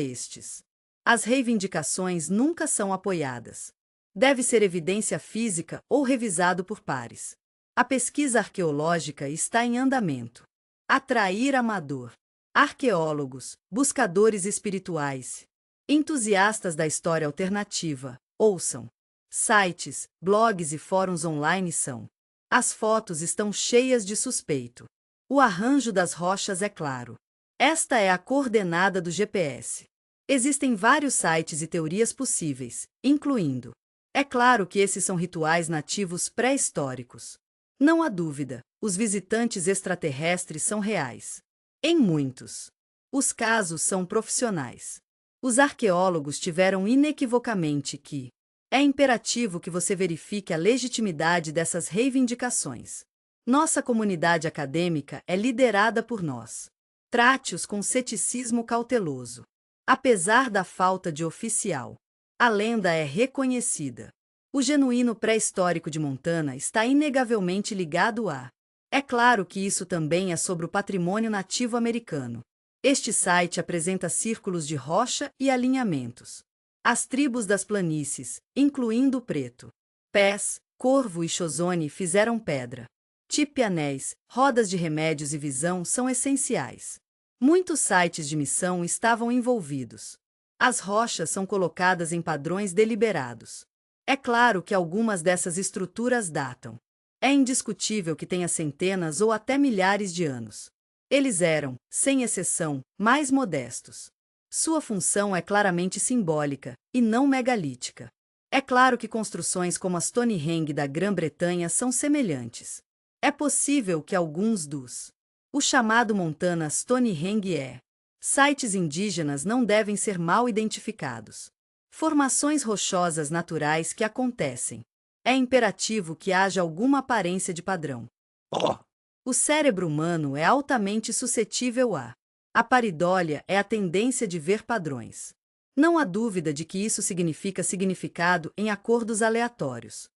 as reivindicações nunca são apoiadas. Deve ser evidência física ou revisado por pares. A pesquisa arqueológica está em andamento. Atrair amador. Arqueólogos, buscadores espirituais, entusiastas da história alternativa, ouçam. Sites, blogs e fóruns online são. As fotos estão cheias de suspeito. O arranjo das rochas é claro. Esta é a coordenada do GPS. Existem vários sites e teorias possíveis, incluindo. É claro que esses são rituais nativos pré-históricos. Não há dúvida, os visitantes extraterrestres são reais. Em muitos. Os casos são profissionais. Os arqueólogos tiveram inequivocamente que. É imperativo que você verifique a legitimidade dessas reivindicações. Nossa comunidade acadêmica é liderada por nós. Trate-os com ceticismo cauteloso. Apesar da falta de oficial, a lenda é reconhecida. O genuíno pré-histórico de Montana está inegavelmente ligado a. É claro que isso também é sobre o patrimônio nativo americano. Este site apresenta círculos de rocha e alinhamentos. As tribos das planícies, incluindo o preto, pés, corvo e chozone fizeram pedra. Tipo e anéis, rodas de remédios e visão são essenciais. Muitos sites de missão estavam envolvidos. As rochas são colocadas em padrões deliberados. É claro que algumas dessas estruturas datam. É indiscutível que tenha centenas ou até milhares de anos. Eles eram, sem exceção, mais modestos. Sua função é claramente simbólica, e não megalítica. É claro que construções como a Stonehenge da Grã-Bretanha são semelhantes. É possível que alguns dos. O chamado Montana Stonehenge é. Sites indígenas não devem ser mal identificados. Formações rochosas naturais que acontecem. É imperativo que haja alguma aparência de padrão. O cérebro humano é altamente suscetível a. A paridólia é a tendência de ver padrões. Não há dúvida de que isso significa significado em acordos aleatórios.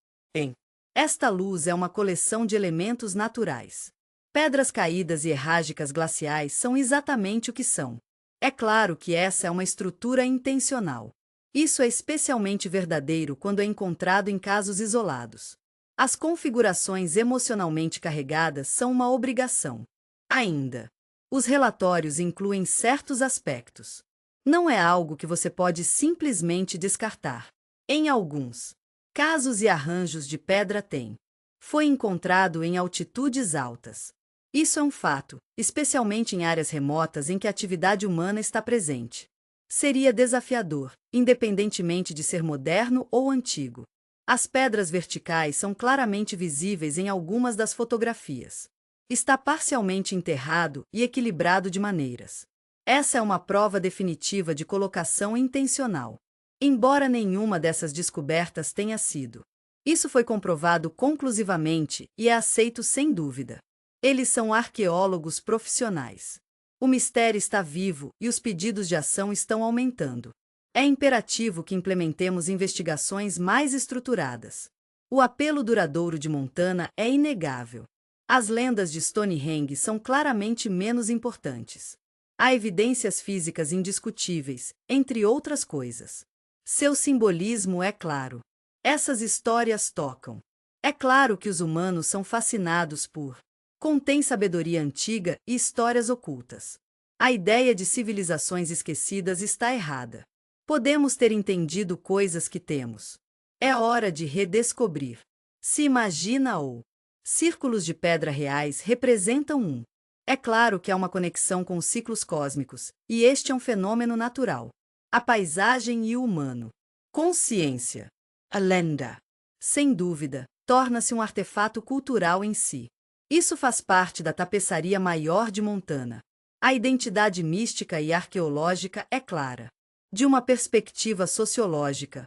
Esta luz é uma coleção de elementos naturais. Pedras caídas e errágicas glaciais são exatamente o que são. É claro que essa é uma estrutura intencional. Isso é especialmente verdadeiro quando é encontrado em casos isolados. As configurações emocionalmente carregadas são uma obrigação. Ainda. Os relatórios incluem certos aspectos. Não é algo que você pode simplesmente descartar. Em alguns casos e arranjos de pedra tem. Foi encontrado em altitudes altas. Isso é um fato, especialmente em áreas remotas em que a atividade humana está presente. Seria desafiador, independentemente de ser moderno ou antigo. As pedras verticais são claramente visíveis em algumas das fotografias. Está parcialmente enterrado e equilibrado de maneiras. Essa é uma prova definitiva de colocação intencional. Embora nenhuma dessas descobertas tenha sido. Isso foi comprovado conclusivamente e é aceito sem dúvida. Eles são arqueólogos profissionais. O mistério está vivo e os pedidos de ação estão aumentando. É imperativo que implementemos investigações mais estruturadas. O apelo duradouro de Montana é inegável. As lendas de Stonehenge são claramente menos importantes. Há evidências físicas indiscutíveis, entre outras coisas. Seu simbolismo é claro. Essas histórias tocam. É claro que os humanos são fascinados por. Contém sabedoria antiga e histórias ocultas. A ideia de civilizações esquecidas está errada. Podemos ter entendido coisas que temos. É hora de redescobrir. Se imagina ou. Círculos de pedra reais representam um. É claro que há uma conexão com os ciclos cósmicos, e este é um fenômeno natural. A paisagem e o humano. Consciência. A lenda. Sem dúvida, torna-se um artefato cultural em si. Isso faz parte da tapeçaria maior de Montana. A identidade mística e arqueológica é clara. De uma perspectiva sociológica,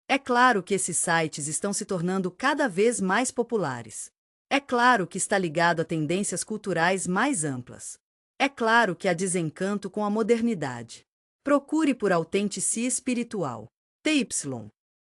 é claro que esses sites estão se tornando cada vez mais populares. É claro que está ligado a tendências culturais mais amplas. É claro que há desencanto com a modernidade. Procure por autenticidade espiritual. TY.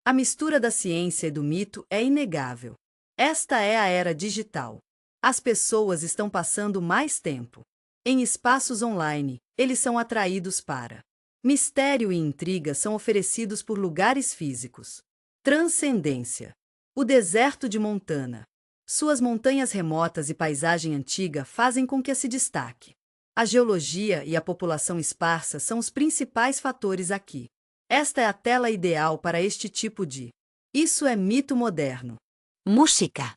A mistura da ciência e do mito é inegável. Esta é a era digital. As pessoas estão passando mais tempo. Em espaços online, eles são atraídos para. Mistério e intriga são oferecidos por lugares físicos. Transcendência. O deserto de Montana. Suas montanhas remotas e paisagem antiga fazem com que se destaque. A geologia e a população esparsa são os principais fatores aqui. Esta é a tela ideal para este tipo de. Isso é mito moderno. Música.